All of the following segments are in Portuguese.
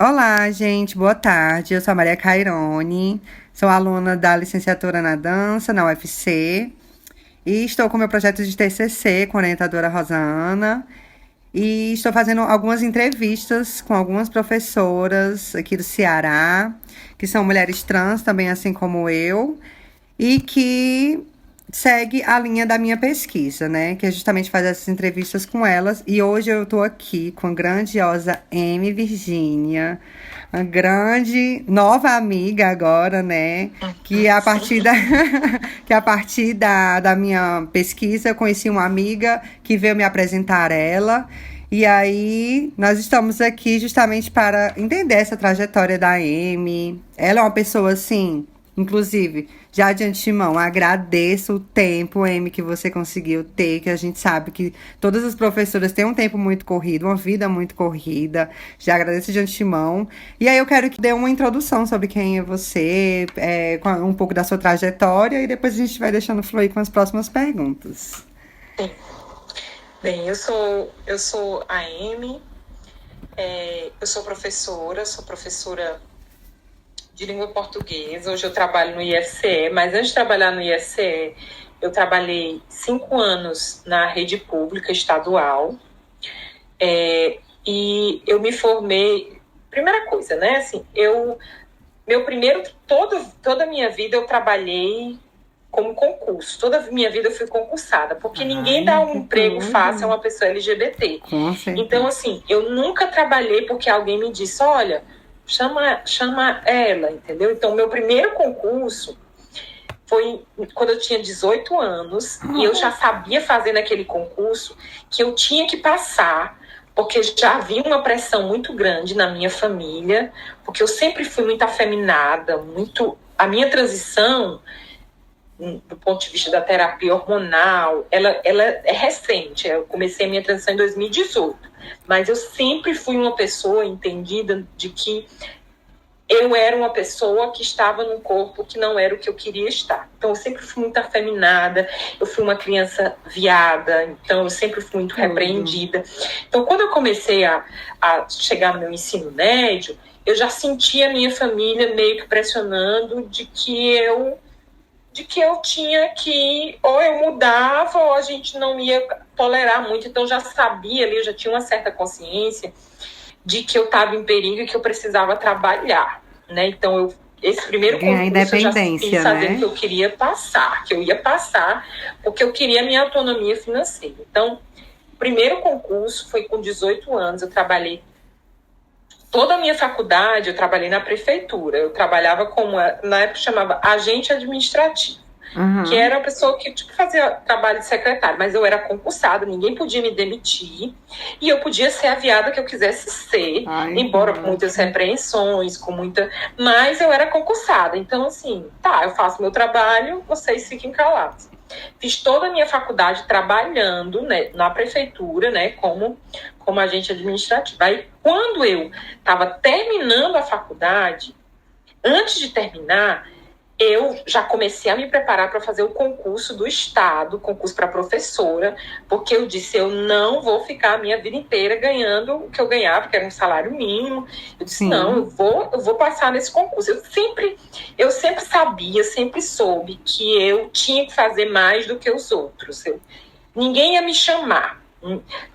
Olá, gente, boa tarde. Eu sou a Maria Cairone, sou aluna da licenciatura na dança na UFC e estou com meu projeto de TCC com a orientadora Rosana e estou fazendo algumas entrevistas com algumas professoras aqui do Ceará, que são mulheres trans também, assim como eu, e que segue a linha da minha pesquisa, né? Que é justamente fazer essas entrevistas com elas. E hoje eu tô aqui com a grandiosa M. Virgínia, uma grande nova amiga agora, né? Que a partir da, que a partir da minha pesquisa eu conheci uma amiga que veio me apresentar ela. E aí, nós estamos aqui justamente para entender essa trajetória da Amy. Ela é uma pessoa, assim, inclusive, já de antemão, agradeço o tempo, Amy, que você conseguiu ter, que a gente sabe que todas as professoras têm um tempo muito corrido, uma vida muito corrida. Já agradeço de antemão. E aí eu quero que dê uma introdução sobre quem é você, um pouco da sua trajetória, e depois a gente vai deixando fluir com as próximas perguntas. Sim. Bem, eu sou a Amy, eu sou professora de língua portuguesa. Hoje eu trabalho no IFCE, mas antes de trabalhar no IFCE, eu trabalhei 5 anos na rede pública estadual, e eu me formei. Primeira coisa, né? Assim, toda a minha vida eu trabalhei como concurso. Toda a minha vida eu fui concursada, porque ninguém dá um emprego fácil a uma pessoa LGBT. Então, assim, eu nunca trabalhei porque alguém me disse, olha, chama ela, entendeu? Então, meu primeiro concurso foi quando eu tinha 18 anos, e eu já sabia fazer naquele concurso que eu tinha que passar, porque já havia uma pressão muito grande na minha família, porque eu sempre fui muito afeminada, a minha transição, do ponto de vista da terapia hormonal, ela é recente. Eu comecei a minha transição em 2018, mas eu sempre fui uma pessoa entendida de que eu era uma pessoa que estava num corpo que não era o que eu queria estar. Então, eu sempre fui muito afeminada, eu fui uma criança viada, então eu sempre fui muito repreendida. Então, quando eu comecei a chegar no meu ensino médio, eu já sentia a minha família meio que pressionando de que eu tinha que, ou eu mudava, ou a gente não ia tolerar muito. Então, eu já sabia ali, eu já tinha uma certa consciência de que eu estava em perigo e que eu precisava trabalhar, né? Então, esse primeiro concurso eu já quis saber, né, que eu queria passar, que eu ia passar, porque eu queria a minha autonomia financeira. Então, o primeiro concurso foi com 18 anos, eu trabalhei toda a minha faculdade, eu trabalhei na prefeitura. Eu trabalhava como, na época chamava agente administrativo, que era a pessoa que fazia trabalho de secretário, mas eu era concursada, ninguém podia me demitir, e eu podia ser a viada que eu quisesse ser, embora com muitas repreensões, mas eu era concursada. Então, assim, eu faço meu trabalho, vocês fiquem calados. Fiz toda a minha faculdade trabalhando, né, na prefeitura, né, como agente administrativo. Aí, quando eu estava terminando a faculdade, antes de terminar, eu já comecei a me preparar para fazer o concurso do Estado, concurso para professora, porque eu disse, eu não vou ficar a minha vida inteira ganhando o que eu ganhava, que era um salário mínimo. Eu disse, não, eu vou passar nesse concurso. Eu sempre sabia, sempre soube que eu tinha que fazer mais do que os outros. Ninguém ia me chamar.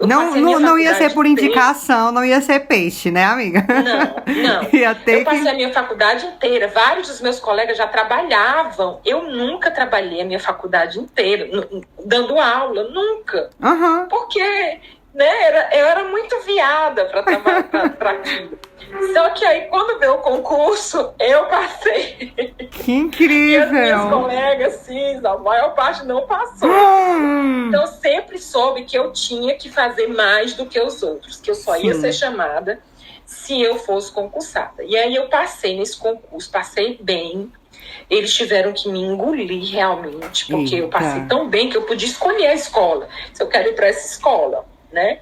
Não ia ser por indicação, não ia ser peixe, né, amiga? Não. Eu passei a minha faculdade inteira. Vários dos meus colegas já trabalhavam. Eu nunca trabalhei a minha faculdade inteira dando aula, nunca. Porque, né, eu era muito viada para trabalhar para aquilo. Só que aí, quando veio o concurso, eu passei. Que incrível! E as minhas colegas, sim, a maior parte não passou. Então, sempre soube que eu tinha que fazer mais do que os outros, que eu só ia ser chamada se eu fosse concursada. E aí, eu passei nesse concurso, passei bem. Eles tiveram que me engolir realmente, porque eu passei tão bem que eu podia escolher a escola, se eu quero ir para essa escola, né?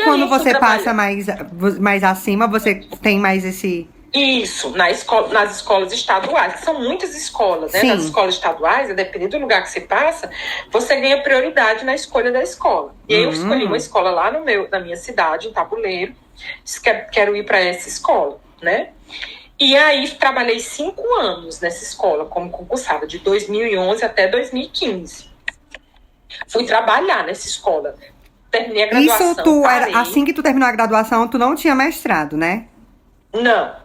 Quando você passa mais acima, você tem mais esse... Isso, nas escolas estaduais, que são muitas escolas, né? Nas escolas estaduais, dependendo do lugar que você passa, você ganha prioridade na escolha da escola. E aí eu escolhi uma escola lá na minha cidade, em Tabuleiro, disse que quero ir para essa escola. né? E aí trabalhei 5 anos nessa escola como concursada, de 2011 até 2015. Fui trabalhar nessa escola. Terminei a graduação. Isso era assim que tu terminou a graduação, tu não tinha mestrado, né? Não.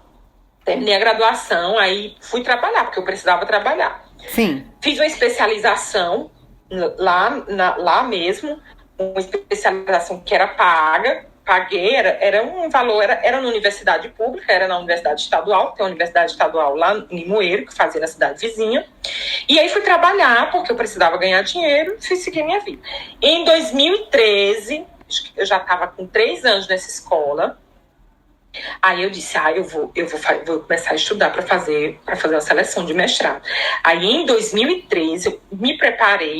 Terminei a graduação, aí fui trabalhar, porque eu precisava trabalhar. Sim. Fiz uma especialização lá mesmo, uma especialização que era paga. Paguei, era um valor, era na universidade pública, era na universidade estadual, tem uma universidade estadual lá em Limoeiro, que fazia na cidade vizinha. E aí fui trabalhar, porque eu precisava ganhar dinheiro, e fui seguir minha vida. Em 2013, eu já estava com 3 anos nessa escola. Aí eu disse, eu vou começar a estudar para fazer uma seleção de mestrado. Aí em 2013 eu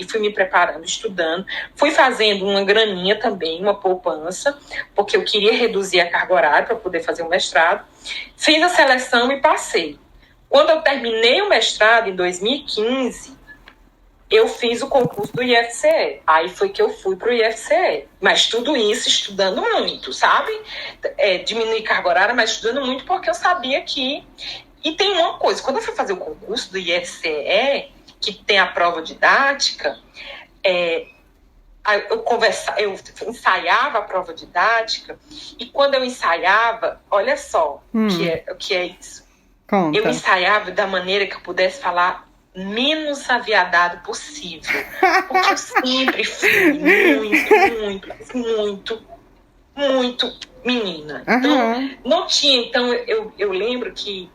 fui me preparando, estudando, fui fazendo uma graninha também, uma poupança, porque eu queria reduzir a carga horária para poder fazer o mestrado. Fiz a seleção e passei. Quando eu terminei o mestrado em 2015, eu fiz o concurso do IFCE. Aí foi que eu fui pro IFCE. Mas tudo isso estudando muito, sabe? Diminuir carga horária, mas estudando muito porque eu sabia que... E tem uma coisa, quando eu fui fazer o concurso do IFCE, que tem a prova didática, eu ensaiava a prova didática, e quando eu ensaiava, olha só o que é isso. Conta. Eu ensaiava da maneira que eu pudesse falar menos aviadado possível. Porque eu sempre fui muito menina. Então, não tinha. Então, eu lembro que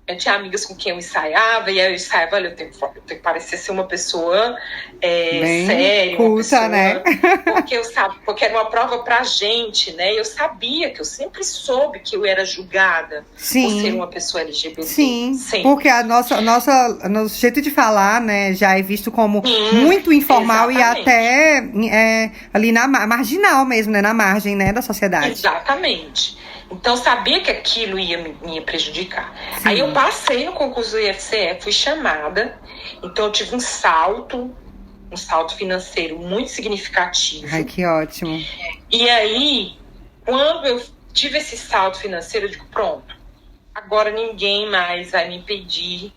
eu tinha amigas com quem eu ensaiava, e aí eu ensaiava, olha, eu tenho que parecer ser uma pessoa séria, culta, uma pessoa, né? Porque era uma prova pra gente, né? Eu sabia que eu sempre soube que eu era julgada por ser uma pessoa LGBT. Sim, sempre. Porque nosso jeito de falar, né, já é visto como muito informal, exatamente. E até ali na marginal mesmo, né, na margem, né, da sociedade. Exatamente. Então, sabia que aquilo ia me prejudicar. Sim. Aí eu passei no concurso do IFCE, fui chamada. Então, eu tive um salto financeiro muito significativo. Ai, que ótimo. E aí, quando eu tive esse salto financeiro, eu digo, pronto, agora ninguém mais vai me impedir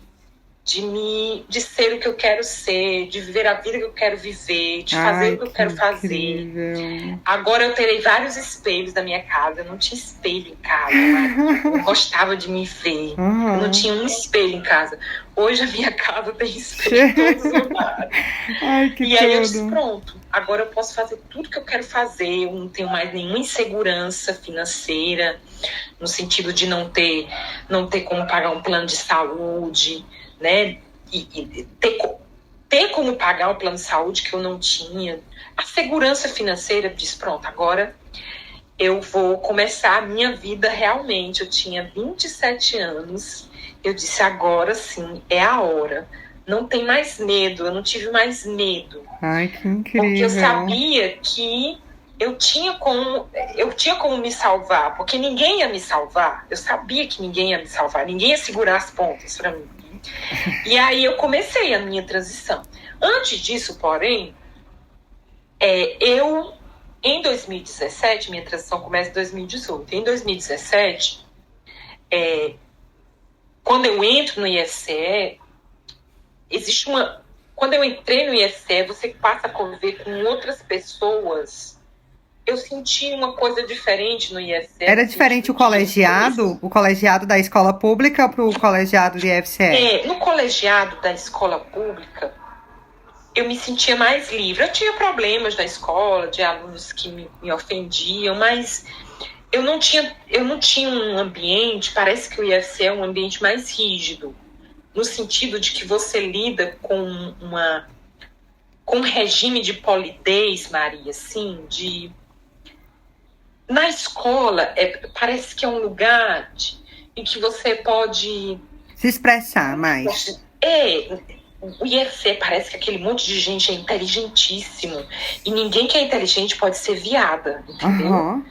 de ser o que eu quero ser, de viver a vida que eu quero viver, de fazer o que eu quero fazer. Agora eu terei vários espelhos da minha casa. Eu não tinha espelho em casa, mas eu gostava de me ver. Eu não tinha um espelho em casa. Hoje a minha casa tem espelho em todos os lugares. E aí eu disse, pronto, agora eu posso fazer tudo que eu quero fazer. Eu não tenho mais nenhuma insegurança financeira, no sentido de não ter como pagar um plano de saúde, né? E ter como pagar o plano de saúde que eu não tinha. A segurança financeira diz, pronto, agora eu vou começar a minha vida realmente. Eu tinha 27 anos, eu disse, agora sim, é a hora. Não tem mais medo, eu não tive mais medo. Ai, que incrível. Porque eu sabia que eu tinha como me salvar, porque ninguém ia me salvar. Eu sabia que ninguém ia me salvar, ninguém ia segurar as pontas para mim. E aí eu comecei a minha transição. Antes disso, porém, eu, em 2017, minha transição começa em 2018. Em 2017, quando eu entro no IFCE, quando eu entrei no IFCE, você passa a conviver com outras pessoas. Eu senti uma coisa diferente no IFCE. Era diferente o colegiado? O colegiado da escola pública para o colegiado do IFCE? No colegiado da escola pública, eu me sentia mais livre. Eu tinha problemas na escola, de alunos que me ofendiam, mas eu não tinha um ambiente, parece que o IFCE é um ambiente mais rígido, no sentido de que você lida com um regime de polidez, Maria, assim, na escola, parece que é um lugar em que você pode se expressar mais. O IFCE parece que aquele monte de gente é inteligentíssimo. E ninguém que é inteligente pode ser viada, entendeu?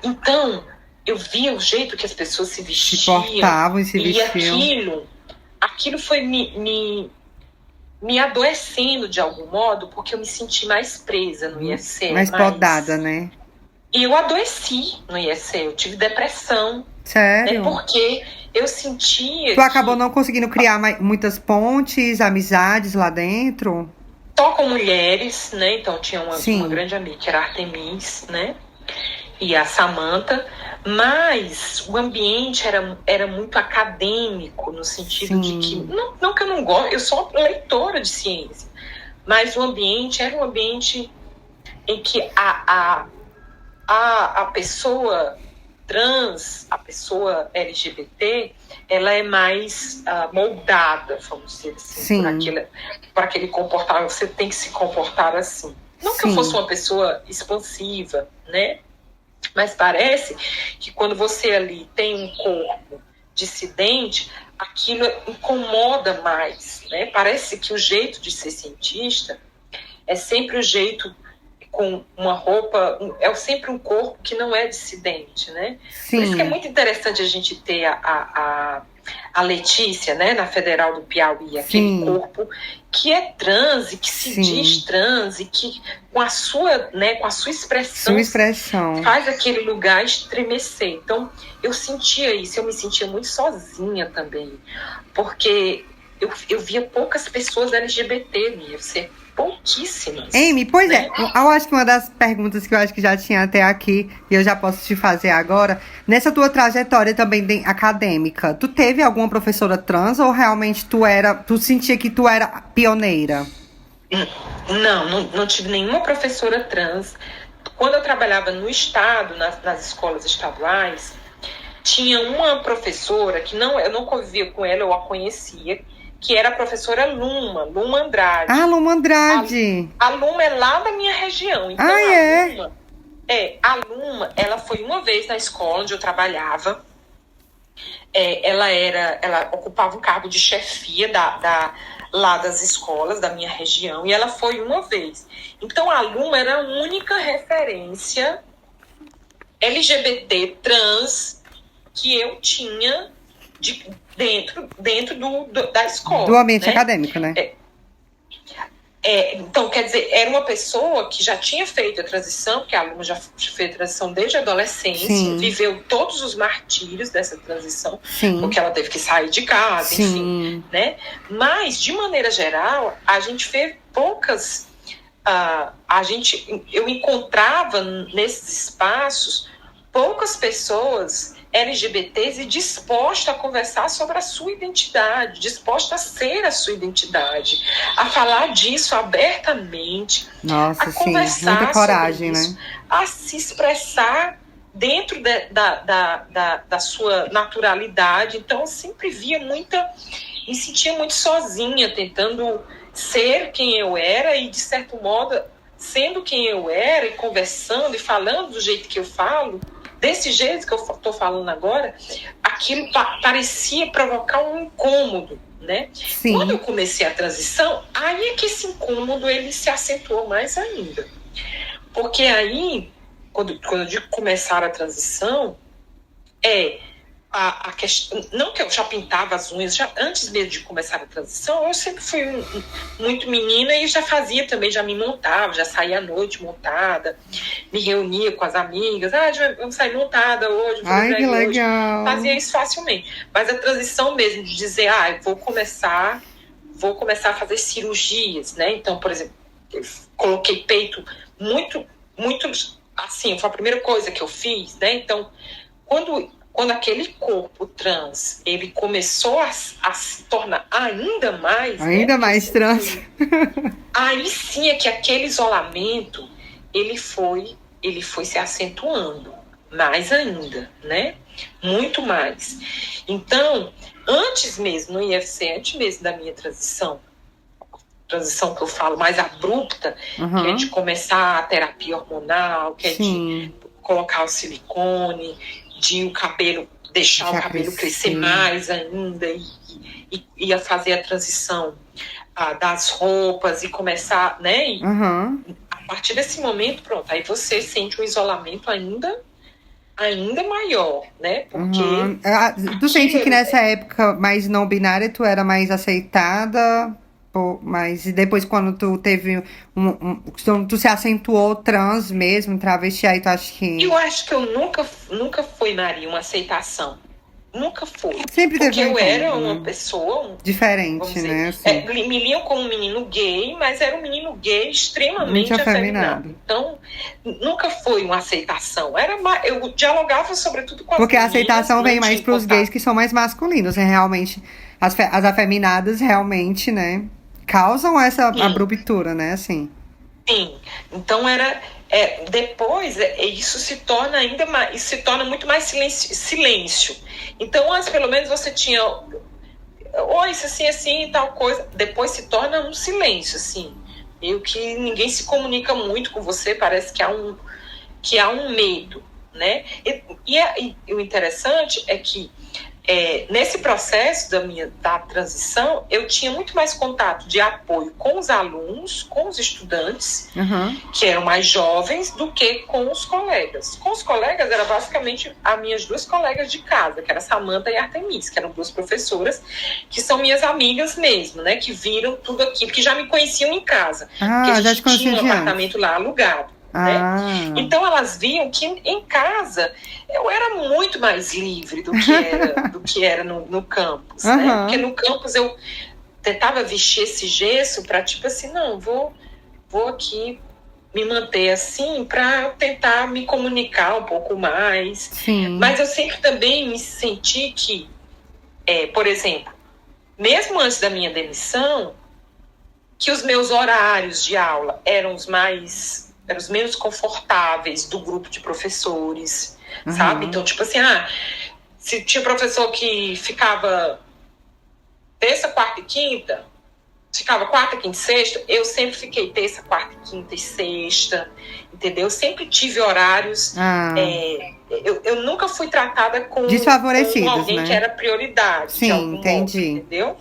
Então, eu via o jeito que as pessoas se vestiam. Se portavam e se vestiam. E aquilo foi me adoecendo de algum modo, porque eu me senti mais presa no IFCE. Mais podada, né? E eu adoeci no IFCE, eu tive depressão. Sério? Porque eu sentia Tu acabou não conseguindo criar muitas pontes, amizades lá dentro? Só com mulheres, né? Então tinha uma Sim. grande amiga, que era a Artemis, né? E a Samantha, mas o ambiente era muito acadêmico, no sentido de que, não que eu não gosto, eu sou leitora de ciência, mas o ambiente era um ambiente em que a pessoa trans, a pessoa LGBT, ela é mais moldada, vamos dizer assim, por aquele comportamento. Você tem que se comportar assim. Não que eu fosse uma pessoa expansiva, né? Mas parece que quando você ali tem um corpo dissidente, aquilo incomoda mais, né? Parece que o jeito de ser cientista é sempre o jeito com uma roupa, é sempre um corpo que não é dissidente, né? Sim. Por isso que é muito interessante a gente ter a Letícia, né, na Federal do Piauí, aquele corpo que é trans e que se diz trans e que com a sua expressão faz aquele lugar estremecer. Então, eu sentia isso, eu me sentia muito sozinha também, porque eu via poucas pessoas LGBT, você pouquíssimas. Amy, pois né? Eu acho que uma das perguntas que eu acho que já tinha até aqui, e eu já posso te fazer agora, nessa tua trajetória também acadêmica, tu teve alguma professora trans ou realmente tu sentia que tu era pioneira? Não tive nenhuma professora trans. Quando eu trabalhava no estado, nas escolas estaduais, tinha uma professora que eu não convivia com ela, eu a conhecia, que era a professora Luma Andrade. Ah, Luma Andrade. A Luma é lá da minha região. Então, a Luma, ela foi uma vez na escola onde eu trabalhava. Ela ocupava um cargo de chefia lá das escolas da minha região, e ela foi uma vez. Então, a Luma era a única referência LGBT trans que eu tinha dentro da escola. Do ambiente acadêmico, né? Então, quer dizer, era uma pessoa que já tinha feito a transição, porque a aluna já fez a transição desde a adolescência, viveu todos os martírios dessa transição, porque ela teve que sair de casa, enfim, né? Mas, de maneira geral, a gente fez poucas... eu encontrava nesses espaços poucas pessoas LGBTs e disposta a conversar sobre a sua identidade, disposta a ser a sua identidade, a falar disso abertamente, a conversar muita coragem, sobre isso, né? a se expressar dentro da sua naturalidade. Então, eu sempre me sentia muito sozinha, tentando ser quem eu era e, de certo modo, sendo quem eu era e conversando e falando do jeito que eu falo, desse jeito que eu estou falando agora, aquilo parecia provocar um incômodo, né? Quando eu comecei a transição, aí é que esse incômodo ele se acentuou mais ainda. Porque aí, quando eu digo começar a transição, a questão, não que eu já pintava as unhas, antes mesmo de começar a transição, eu sempre fui muito menina e já fazia também, já me montava, já saía à noite montada, me reunia com as amigas, vamos sair montada hoje, que legal. Fazia isso facilmente. Mas a transição mesmo de dizer, vou começar a fazer cirurgias, né? Então, por exemplo, eu coloquei peito muito, muito, assim, foi a primeira coisa que eu fiz, né? Então, quando aquele corpo trans, ele começou a se tornar ainda mais... Ainda mais trans. Aí sim é que aquele isolamento, ele foi se acentuando mais ainda, né? Muito mais. Então, antes mesmo, no IFC, antes mesmo da minha transição que eu falo mais abrupta, que é de começar a terapia hormonal, que é de colocar o silicone, de deixar o cabelo crescer mais ainda e a fazer a transição das roupas e começar, né? E, a partir desse momento, pronto, aí você sente um isolamento ainda maior, né? Porque tu sente que nessa época mais não binária tu era mais aceitada? Mas e depois, quando tu teve quando tu se acentuou trans mesmo, travesti, aí tu acha que... Eu acho que eu nunca fui, Maria, uma aceitação. Nunca foi. Sempre Porque teve um eu era incômodo, uma né? pessoa, vamos Diferente, dizer, né? Assim, me liam como um menino gay, mas era um menino gay muito extremamente afeminado. afeminado. Então, nunca foi uma aceitação. Eu dialogava sobretudo com as Porque a meninas, aceitação não vem mais tinha pros gays contato. que são mais masculinos, né? Realmente, as afeminadas realmente, né? Causam essa Sim, abruptura, né? Assim. sim. Então depois isso se torna ainda mais, isso se torna muito mais silêncio. Então, antes pelo menos você tinha, oi, isso assim, assim e tal coisa. Depois se torna um silêncio, assim. Meio que ninguém se comunica muito com você, parece que há um medo, né? E o interessante é que nesse processo da transição, eu tinha muito mais contato de apoio com os alunos, com os estudantes, que eram mais jovens, do que com os colegas. Com os colegas, era basicamente as minhas duas colegas de casa, que era Samantha e Artemis, que eram duas professoras, que são minhas amigas mesmo, né? Que viram tudo aquilo, que já me conheciam em casa. Porque a Já te gente conhecia tinha um de antes. apartamento lá alugado. Né? Então elas viam que em casa eu era muito mais livre do que era no campus, né? Porque no campus eu tentava vestir esse gesso para tipo assim, não, vou aqui me manter assim para tentar me comunicar um pouco mais. Sim. Mas eu sempre também me senti que, por exemplo, mesmo antes da minha demissão, que os meus horários de aula eram os menos confortáveis do grupo de professores, sabe? Então, tipo assim, se tinha professor que ficava terça, quarta e quinta, ficava quarta, quinta e sexta, eu sempre fiquei terça, quarta, quinta e sexta, entendeu? Eu sempre tive horários... Eu nunca fui tratada com alguém, né? Que era prioridade. Sim, de algum entendi. modo, entendeu?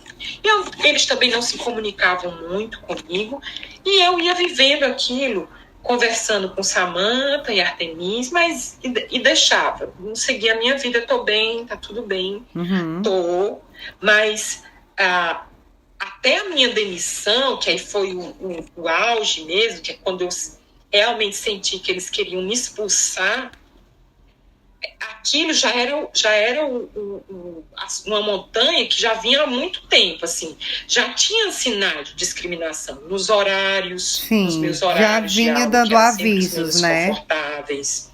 Eles também não se comunicavam muito comigo, e eu ia vivendo aquilo, conversando com Samantha e Artemis, mas e deixava. Não seguia a minha vida, tô bem, tá tudo bem, tô, mas até a minha demissão, que aí foi o auge mesmo, que é quando eu realmente senti que eles queriam me expulsar, aquilo já era uma montanha que já vinha há muito tempo, assim. Já tinha sinal de discriminação nos horários, nos meus horários já vinha de aula, dando avisos, né? Confortáveis.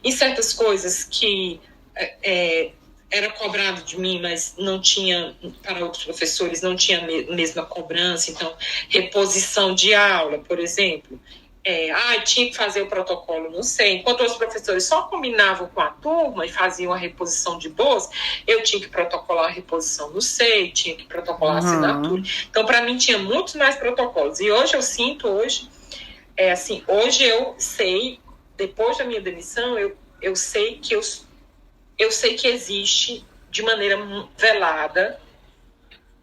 Em certas coisas que era cobrado de mim, mas não tinha, para outros professores, não tinha a mesma cobrança. Então, reposição de aula, por exemplo... tinha que fazer o protocolo, não sei. Enquanto os professores só combinavam com a turma e faziam a reposição de boas, eu tinha que protocolar a reposição no SEI, tinha que protocolar a assinatura. Então, para mim, tinha muitos mais protocolos. E hoje eu sinto, hoje eu sei, depois da minha demissão, eu sei que existe de maneira velada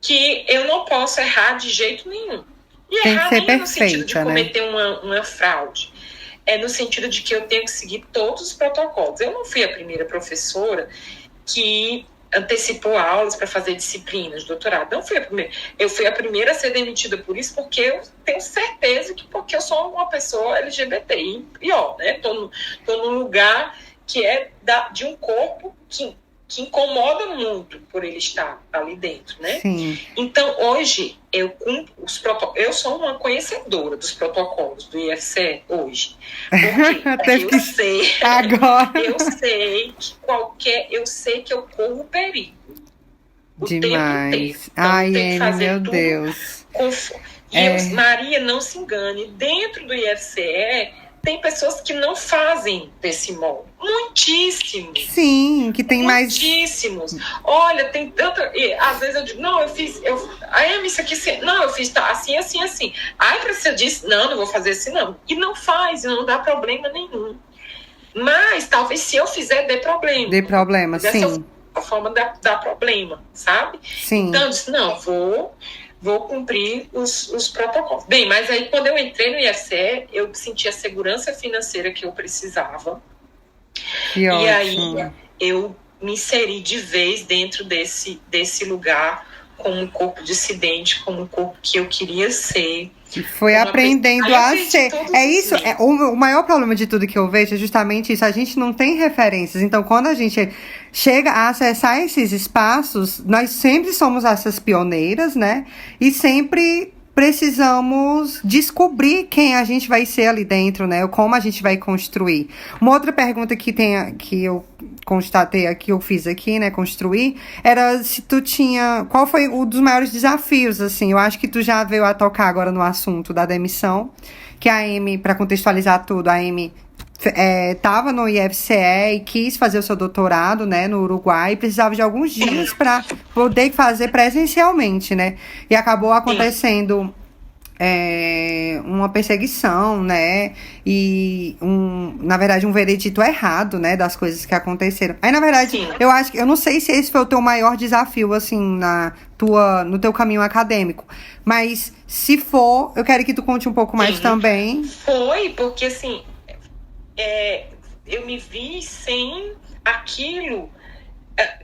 que eu não posso errar de jeito nenhum. E errar nem é no sentido de cometer uma fraude. É no sentido de que eu tenho que seguir todos os protocolos. Eu não fui a primeira professora que antecipou aulas para fazer disciplinas de doutorado. Não fui a primeira. Eu fui a primeira a ser demitida por isso, porque eu tenho certeza que porque eu sou uma pessoa LGBTI. Pior, né? Tô num lugar que é de um corpo que incomoda muito por ele estar ali dentro, né? Sim. Então, hoje, eu cumpro os protocolos. Eu sou uma conhecedora dos protocolos do IFCE hoje. Porque eu sei... Agora. Eu sei que eu corro perigo. O Demais. tempo inteiro. Então, eu tenho que fazer meu tudo Deus. Maria, não se engane. Dentro do IFCE... tem pessoas que não fazem desse modo. Muitíssimos. Sim, que tem muitíssimos. Olha, tem tanta... às vezes eu digo, não, eu fiz... isso aqui... Não, eu fiz assim, assim, assim. Aí você diz, não vou fazer assim, não. E não faz, não dá problema nenhum. Mas, talvez, se eu fizer, dê problema. Dê problema, sim. A forma dá problema, sabe? Sim. Então, eu disse, não, vou cumprir os protocolos. Bem, mas aí quando eu entrei no IFCE, eu senti a segurança financeira que eu precisava. Que ótimo. Aí eu me inseri de vez dentro desse lugar como um corpo dissidente, como um corpo que eu queria ser. E foi aprendendo a ser. É isso, o maior problema de tudo que eu vejo é justamente isso. A gente não tem referências. Então, quando a gente chega a acessar esses espaços, nós sempre somos essas pioneiras, né? E sempre precisamos descobrir quem a gente vai ser ali dentro, né? Como a gente vai construir. Uma outra pergunta que eu constatei aqui, eu fiz aqui, né? Construir, era se tu tinha... Qual foi um dos maiores desafios, assim? Eu acho que tu já veio a tocar agora no assunto da demissão, que a Amy, para contextualizar tudo, a Amy estava no IFCE e quis fazer o seu doutorado, né, no Uruguai, e precisava de alguns dias para poder fazer presencialmente, né? E acabou acontecendo uma perseguição, né? E na verdade, um veredito errado, né, das coisas que aconteceram. Aí, na verdade, eu não sei se esse foi o teu maior desafio, assim, no teu caminho acadêmico. Mas, se for, eu quero que tu conte um pouco mais também. Foi, porque, assim, eu me vi sem aquilo.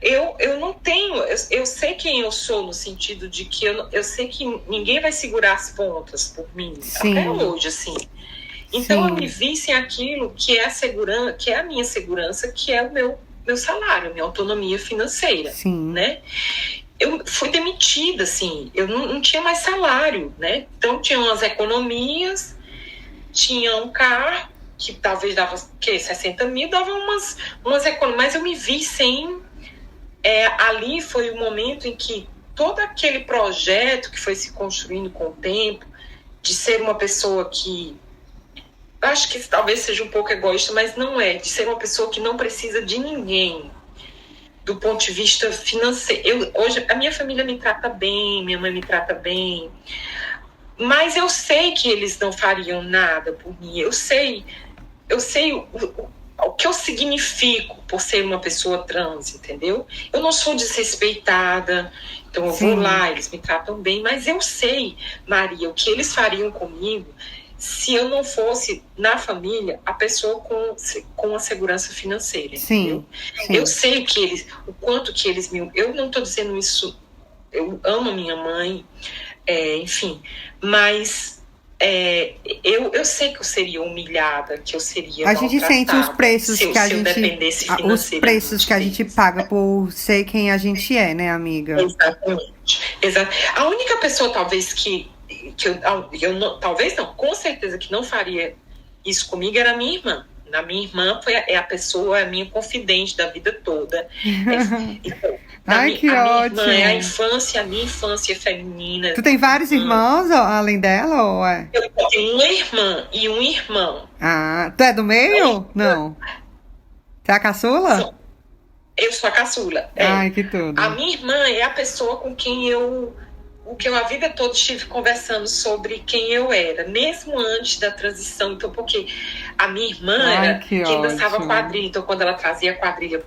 Eu não tenho, eu sei quem eu sou, no sentido de que eu sei que ninguém vai segurar as pontas por mim, até hoje, assim. Então eu me vi sem aquilo que é a minha segurança, que é o meu salário, minha autonomia financeira, né? Eu fui demitida, assim, eu não tinha mais salário, né? Então tinha umas economias, tinha um carro que talvez dava 60 mil, dava umas economias, mas eu me vi sem. Ali foi o momento em que todo aquele projeto que foi se construindo com o tempo, de ser uma pessoa que, acho que talvez seja um pouco egoísta, mas não é, de ser uma pessoa que não precisa de ninguém, do ponto de vista financeiro. Hoje a minha família me trata bem, minha mãe me trata bem, mas eu sei que eles não fariam nada por mim, eu sei o que eu significo por ser uma pessoa trans, entendeu? Eu não sou desrespeitada, então eu vou lá, eles me tratam bem, mas eu sei, Maria, o que eles fariam comigo se eu não fosse, na família, a pessoa com a segurança financeira, entendeu? Eu sei o quanto que eles me... Eu não estou dizendo isso, eu amo minha mãe, enfim, mas... eu sei que eu seria humilhada, que eu seria maltratada. A gente sente os preços que a gente dependesse financeiramente. Os preços que a gente paga por ser quem a gente é, né, amiga? Exatamente. A única pessoa talvez que eu não, talvez não, com certeza que não faria isso comigo era a minha irmã. A minha irmã é a minha confidente da vida toda. Ai, que ótimo. A minha infância feminina. Tu tem vários irmãos além dela, ou é? Eu tenho uma irmã e um irmão. Ah, tu é do meio? Não. Tu é a caçula? Eu sou a caçula. Ai, que tudo. A minha irmã é a pessoa com quem eu a vida toda estive conversando sobre quem eu era, mesmo antes da transição. Então, porque a minha irmã era quem dançava quadrilha. Então, quando ela trazia a quadrilha,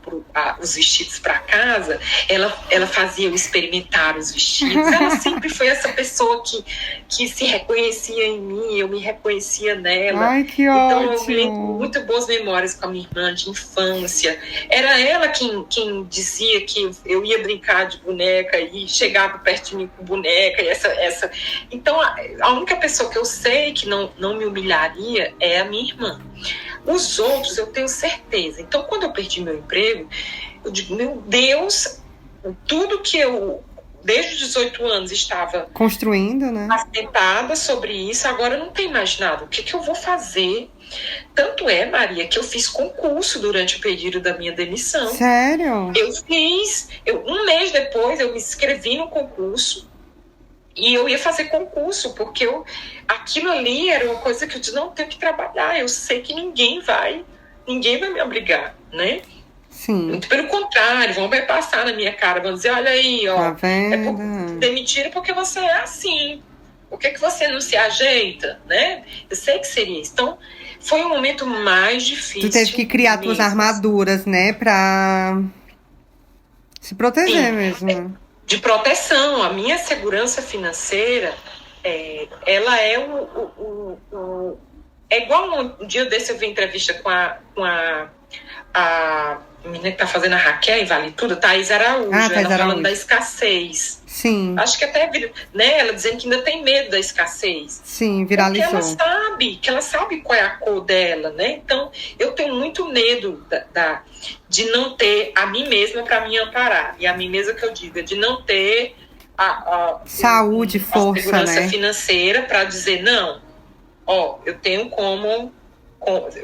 os vestidos para casa, ela fazia eu experimentar os vestidos. Ela sempre foi essa pessoa que se reconhecia em mim, eu me reconhecia nela. Ai, que então, ótimo. eu me lembro muito boas memórias com a minha irmã de infância. Era ela quem dizia que eu ia brincar de boneca e chegava perto de mim com boneca. Então, a única pessoa que eu sei que não me humilharia é a minha irmã. Os outros, eu tenho certeza. Então, quando eu perdi meu emprego, eu digo, meu Deus, tudo que eu, desde os 18 anos, estava construindo, né? assentada sobre isso, agora não tem mais nada. O que eu vou fazer? Tanto é, Maria, que eu fiz concurso durante o período da minha demissão. Sério? Um mês depois, eu me inscrevi no concurso. E eu ia fazer concurso, porque aquilo ali era uma coisa que eu disse, não, tenho que trabalhar, eu sei que ninguém vai me obrigar, né? Sim. Muito pelo contrário, vão passar na minha cara, vão dizer, olha aí, ó, tá vendo? Demitiram porque você é assim, por que você não se ajeita, né? Eu sei que seria isso. Então, foi um momento mais difícil. Tu teve que criar tuas armaduras, né, pra se proteger mesmo. De proteção. A minha segurança financeira, ela é é igual um dia desse eu vi entrevista com a a menina que tá fazendo a Raquel em Vale Tudo, Thaís Araújo, ela falando da escassez. Sim. Acho que até, né, ela dizendo que ainda tem medo da escassez. Sim, viralizou. Porque ela sabe qual é a cor dela, né? Então, eu tenho muito medo de não ter a mim mesma para me amparar. E a mim mesma que eu digo, é de não ter saúde, força, segurança financeira para dizer, não, eu tenho como...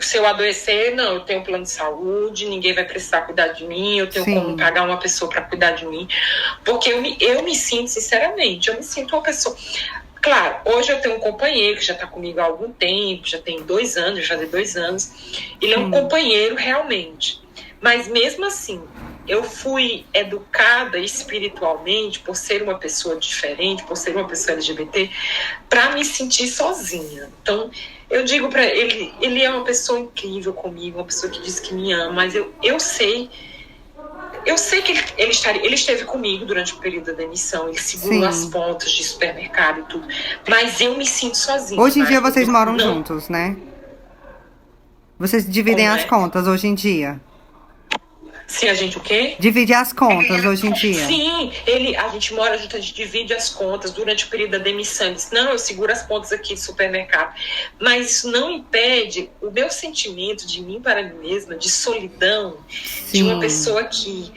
Se eu adoecer, não, eu tenho um plano de saúde, ninguém vai precisar cuidar de mim, eu tenho como pagar uma pessoa para cuidar de mim. Porque eu me sinto, sinceramente, eu me sinto uma pessoa... Claro, hoje eu tenho um companheiro que já está comigo há algum tempo, já tem 2 anos, já tem 2 anos. Ele é um companheiro realmente. Mas mesmo assim, eu fui educada espiritualmente por ser uma pessoa diferente, por ser uma pessoa LGBT, para me sentir sozinha. Então, eu digo para ele, ele é uma pessoa incrível comigo, uma pessoa que diz que me ama, mas eu sei que ele esteve comigo durante o período da demissão, ele segurou as pontas de supermercado e tudo, mas eu me sinto sozinha. Hoje em dia vocês moram juntos, né? Vocês dividem as contas hoje em dia? Se a gente o quê? Divide as contas hoje em dia. Sim, a gente mora junto, a gente divide as contas durante o período da demissão. Ele disse, não, eu seguro as contas aqui do supermercado. Mas isso não impede o meu sentimento de mim para mim mesma, de solidão, de uma pessoa que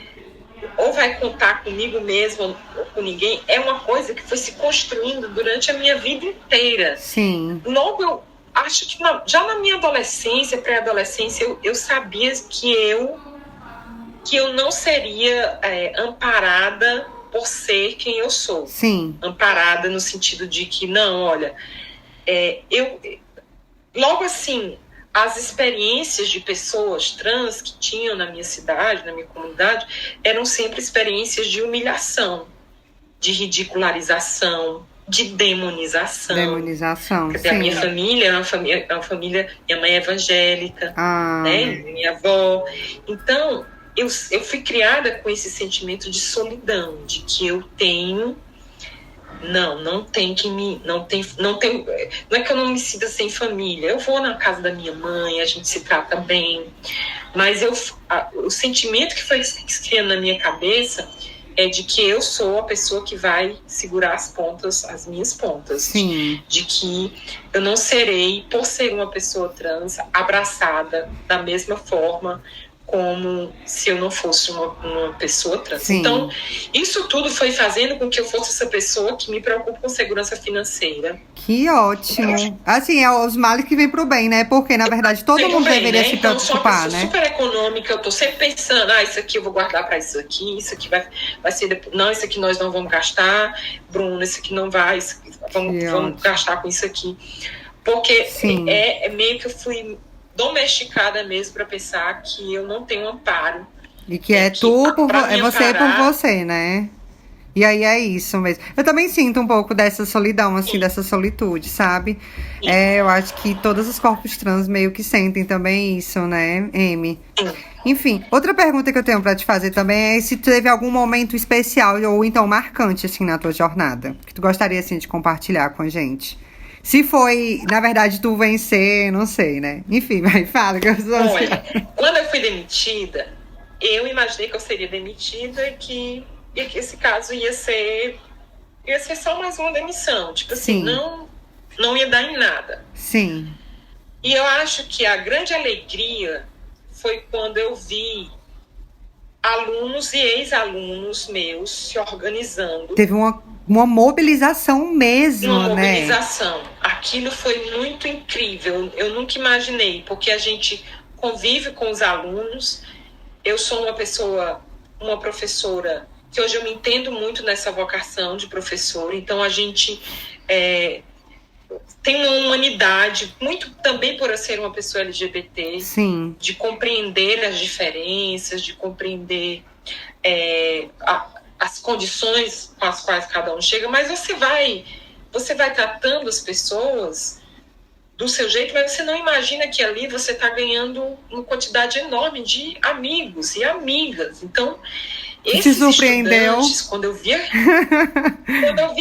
ou vai contar comigo mesma ou com ninguém, é uma coisa que foi se construindo durante a minha vida inteira. Sim. Logo, eu acho que já na minha adolescência, pré-adolescência, eu sabia que eu não seria amparada por ser quem eu sou. Sim. Amparada no sentido de que, não, olha, logo assim, as experiências de pessoas trans que tinham na minha cidade, na minha comunidade, eram sempre experiências de humilhação, de ridicularização, de demonização. Porque a minha família é uma família, minha mãe é evangélica, né? Minha avó. Então, eu fui criada com esse sentimento de solidão, de que eu tenho... Não tem que me... Não é que eu não me sinta sem família. Eu vou na casa da minha mãe, a gente se trata bem. Mas o sentimento que foi se criando na minha cabeça é de que eu sou a pessoa que vai segurar as minhas pontas. Sim. De que eu não serei, por ser uma pessoa trans, abraçada da mesma forma como se eu não fosse uma pessoa trans. Sim. Então, isso tudo foi fazendo com que eu fosse essa pessoa que me preocupa com segurança financeira. Que ótimo. Assim, é os males que vem pro bem, né? Porque, na verdade, todo mundo deveria se preocupar, né? Então, super econômica, eu tô sempre pensando, isso aqui eu vou guardar para isso aqui vai ser depois. Não, isso aqui nós não vamos gastar. Bruno, isso aqui não vai, vamos gastar com isso aqui. Porque é meio que eu fui domesticada mesmo para pensar que eu não tenho amparo. E que é você por você, né? E aí é isso mesmo. Eu também sinto um pouco dessa solidão, assim, dessa solitude, sabe? Eu acho que todos os corpos trans meio que sentem também isso, né, Amy? Enfim, outra pergunta que eu tenho pra te fazer também é se teve algum momento especial ou então marcante, assim, na tua jornada, que tu gostaria, assim, de compartilhar com a gente. Se foi, na verdade, tu vencer, não sei, né? Enfim, vai, fala. Olha, quando eu fui demitida, eu imaginei que eu seria demitida e que esse caso ia ser só mais uma demissão. Tipo assim, não ia dar em nada. Sim. E eu acho que a grande alegria foi quando eu vi alunos e ex-alunos meus se organizando. Teve uma mobilização mesmo, uma né? Mobilização. Aquilo foi muito incrível. Eu nunca imaginei, porque a gente convive com os alunos. Eu sou uma professora, que hoje eu me entendo muito nessa vocação de professora. Então, a gente tem uma humanidade, muito também por eu ser uma pessoa LGBT, Sim. De compreender as diferenças, de compreender as condições com as quais cada um chega, mas você vai tratando as pessoas do seu jeito, mas você não imagina que ali você está ganhando uma quantidade enorme de amigos e amigas. Então, esses estudantes, quando eu vi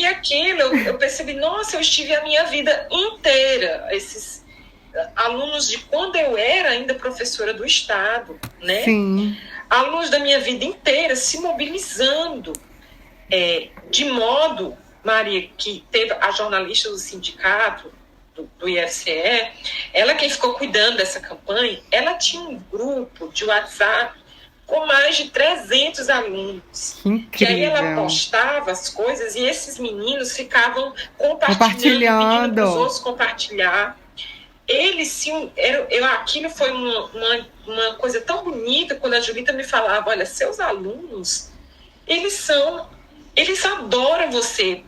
aquilo, eu percebi, nossa, eu estive a minha vida inteira, alunos de quando eu era ainda professora do Estado, né? Sim. Alunos da minha vida inteira se mobilizando, de modo, Maria, que teve a jornalista do sindicato, do IFCE, ela quem ficou cuidando dessa campanha, ela tinha um grupo de WhatsApp com mais de 300 alunos. Incrível. Que aí ela postava as coisas e esses meninos ficavam compartilhando. Pedindo para os outros compartilhar. Eles aquilo foi uma coisa tão bonita quando a Julita me falava, olha, seus alunos, eles adoram você.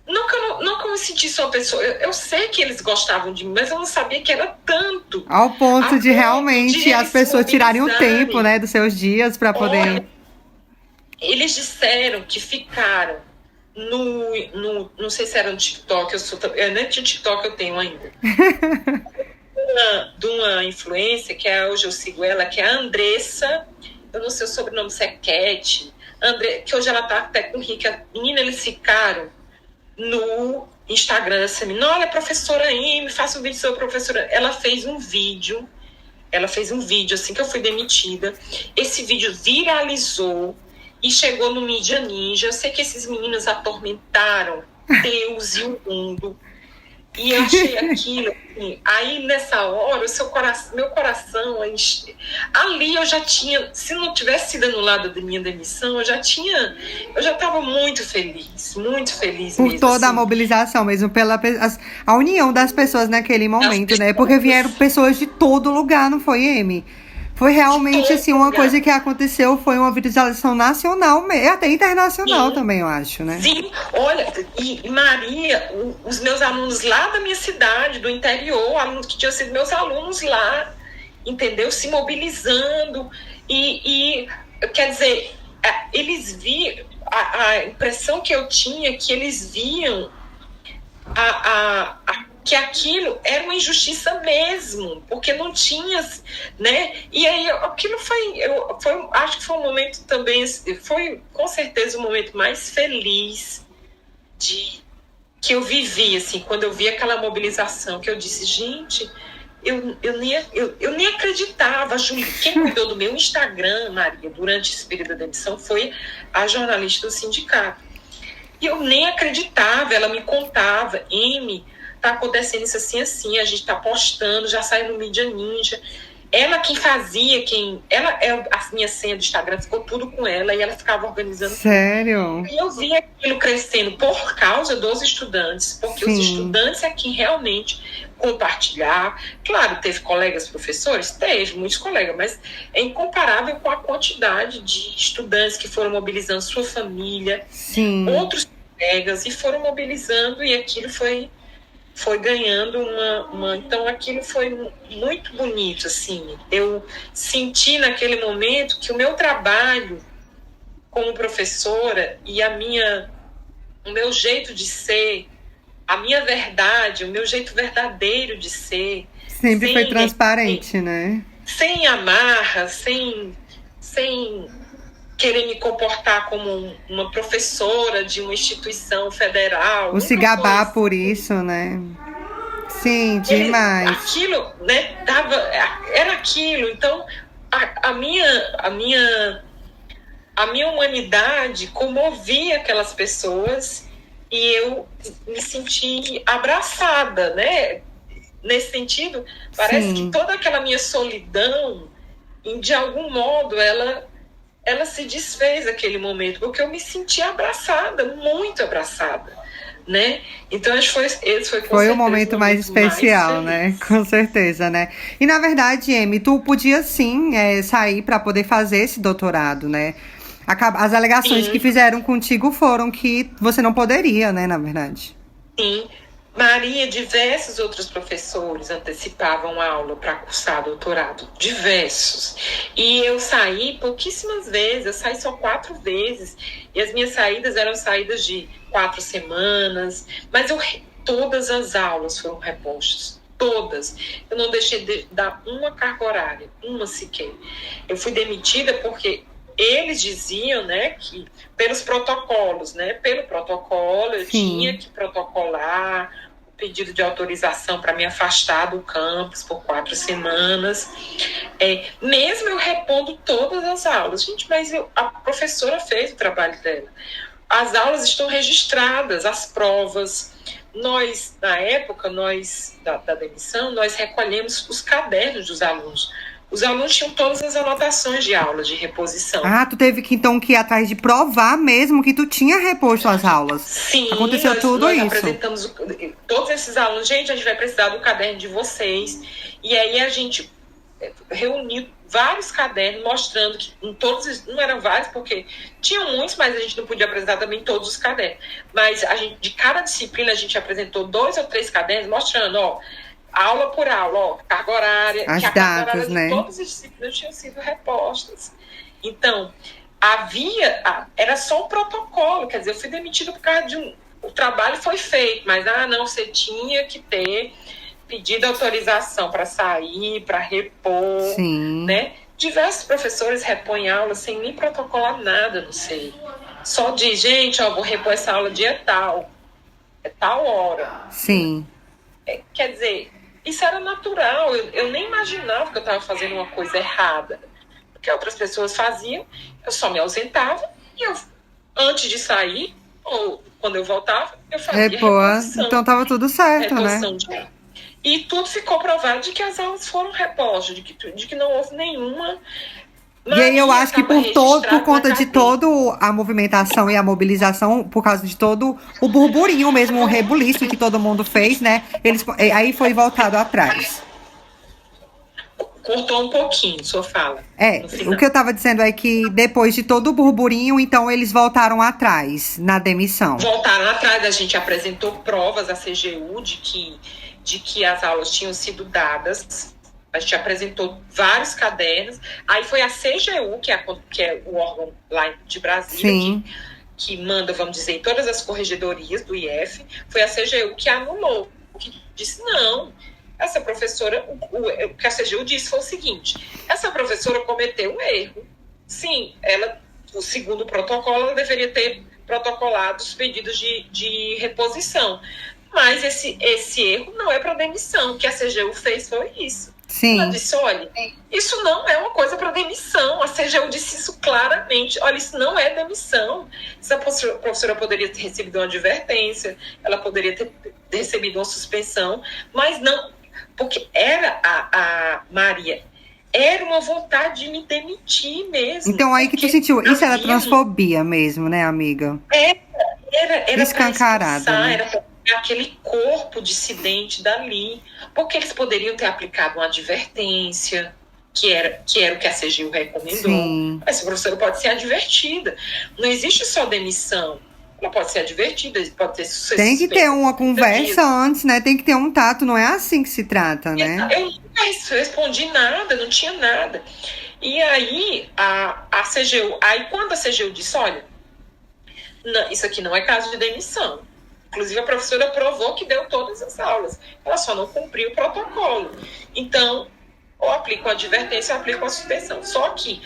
Não que eu me sentisse uma pessoa, eu sei que eles gostavam de mim, mas eu não sabia que era tanto. Ao ponto de realmente as pessoas tirarem o tempo, né, dos seus dias para poder... Olha, eles disseram que ficaram não sei se era no TikTok, nem TikTok eu tenho ainda. de uma influência, que hoje eu sigo ela, que é a Andressa, eu não sei o sobrenome, se é Cat, que hoje ela tá até com Rica. Menina, eles ficaram no Instagram dessa menina, olha, professora Amy, faça um vídeo sobre a professora. Ela fez um vídeo assim que eu fui demitida. Esse vídeo viralizou e chegou no Mídia Ninja. Eu sei que esses meninos atormentaram Deus e o mundo. E eu achei aquilo, assim, aí nessa hora, meu coração, ali eu já tinha, se não tivesse sido anulada da minha demissão, eu já estava muito feliz Por mesmo. Toda assim. A mobilização mesmo, a união das pessoas naquele momento, né? Porque vieram pessoas de todo lugar, não foi, Amy? Foi realmente, assim, uma coisa que aconteceu, foi uma viralização nacional, até internacional também, eu acho, né? Sim, olha, e Maria, os meus alunos lá da minha cidade, do interior, alunos que tinham sido meus alunos lá, entendeu? Se mobilizando, e quer dizer, eles viam, a impressão que eu tinha, que eles viam que aquilo era uma injustiça mesmo, porque não tinha, né? E aí aquilo acho que foi um momento também, foi com certeza o momento mais feliz que eu vivi, assim, quando eu vi aquela mobilização, que eu disse, gente, eu nem acreditava, Júlia. Quem cuidou do meu Instagram, Maria, durante esse período da demissão foi a jornalista do sindicato. E eu nem acreditava, ela me contava, Amy, tá acontecendo isso assim, assim, a gente tá postando, já saiu no Mídia Ninja. Ela quem fazia, a minha senha do Instagram ficou tudo com ela, e ela ficava organizando. Sério? E eu vi aquilo crescendo por causa dos estudantes, porque Sim. Os estudantes é quem realmente compartilhar. Claro, teve colegas professores? Teve, muitos colegas, mas é incomparável com a quantidade de estudantes que foram mobilizando sua família, Sim. outros colegas, e foram mobilizando, e aquilo foi ganhando então aquilo foi muito bonito, assim. Eu senti naquele momento que o meu trabalho como professora e o meu jeito de ser, a minha verdade, o meu jeito verdadeiro de ser, sempre foi transparente, né? Sem amarra, sem querer me comportar como uma professora de uma instituição federal. Ou se gabar por isso, né? Sim, demais. Aquilo, né, era aquilo. Então, a minha humanidade comovia aquelas pessoas e eu me senti abraçada, né? Nesse sentido, parece Sim. que toda aquela minha solidão, de algum modo, ela se desfez naquele momento, porque eu me senti abraçada, muito abraçada, né? Então, acho que esse foi o momento mais especial, né? Com certeza, né? E, na verdade, Amy, tu podia, sim, sair para poder fazer esse doutorado, né? As alegações Sim. que fizeram contigo foram que você não poderia, né, na verdade. Sim. Maria, diversos outros professores antecipavam a aula para cursar doutorado, diversos. E eu saí pouquíssimas vezes, eu saí só 4 vezes. E as minhas saídas eram saídas de 4 semanas, mas todas as aulas foram repostas, todas. Eu não deixei de dar uma carga horária, uma sequer. Eu fui demitida porque eles diziam, né, que pelos protocolos, né, pelo protocolo eu Sim. tinha que protocolar pedido de autorização para me afastar do campus por 4 semanas. Mesmo eu repondo todas as aulas. Gente, mas a professora fez o trabalho dela. As aulas estão registradas, as provas. Nós, na época, da demissão, nós recolhemos os cadernos dos alunos. Os alunos tinham todas as anotações de aula, de reposição. Ah, tu teve que, então, que ir atrás de provar mesmo que tu tinha reposto as aulas. Sim. Aconteceu tudo nós isso. Apresentamos todos esses alunos. Gente, a gente vai precisar do caderno de vocês. E aí a gente reuniu vários cadernos mostrando que em todos, não eram vários, porque tinham muitos, mas a gente não podia apresentar também todos os cadernos. Mas de cada disciplina a gente apresentou 2 ou 3 cadernos mostrando, aula por aula, carga horária, as que a datas, carga horária né? de todas as disciplinas tinham sido repostas. Então, era só um protocolo, quer dizer, eu fui demitida por causa de o trabalho foi feito, mas não, você tinha que ter pedido autorização para sair, para repor, Sim. né? Diversos professores repõem aula sem nem protocolar nada, não sei. Só diz, gente, vou repor essa aula dia tal, tal hora. Sim. Quer dizer, isso era natural, eu nem imaginava que eu estava fazendo uma coisa errada. Porque outras pessoas faziam, eu só me ausentava e antes de sair, ou quando eu voltava, eu fazia reposição. Então estava tudo certo, né? E tudo ficou provado de que as aulas foram repostas, de que não houve nenhuma... E aí eu acho que por conta de toda a movimentação e a mobilização, por causa de todo o burburinho mesmo, o rebuliço que todo mundo fez, né? Aí foi voltado atrás. Cortou um pouquinho, sua fala. O que eu tava dizendo é que depois de todo o burburinho, então eles voltaram atrás na demissão. Voltaram atrás, a gente apresentou provas à CGU de que as aulas tinham sido dadas. A gente apresentou vários cadernos. Aí foi a CGU, que é o órgão lá de Brasília, que manda, vamos dizer, em todas as corregedorias do IF. Foi a CGU que anulou, que disse, não, essa professora... O que a CGU disse foi o seguinte, essa professora cometeu um erro. Sim, o segundo protocolo, ela deveria ter protocolado os pedidos de reposição. Mas esse erro não é para demissão. O que a CGU fez foi isso. Sim. Ela disse, olha, isso não é uma coisa para demissão. A CGU disse isso claramente. Olha, isso não é demissão. Essa professora poderia ter recebido uma advertência, ela poderia ter recebido uma suspensão, mas não, porque Maria, era uma vontade de me demitir mesmo. Então aí que tu sentiu, isso era transfobia mesmo, né, amiga? Era escancarada, né? Era pra aquele corpo dissidente dali, porque eles poderiam ter aplicado uma advertência, que era o que a CGU recomendou. Sim. Essa professora pode ser advertida. Não existe só demissão. Ela pode ser advertida, pode ter sucesso. Tem que ter uma conversa antes, né? Tem que ter um tato, não é assim que se trata, né? Eu nunca respondi nada, não tinha nada. E aí, a CGU... Aí, quando a CGU disse, olha, não, isso aqui não é caso de demissão. Inclusive, a professora provou que deu todas as aulas. Ela só não cumpriu o protocolo. Então, ou aplica uma advertência ou aplica uma suspensão. Só que,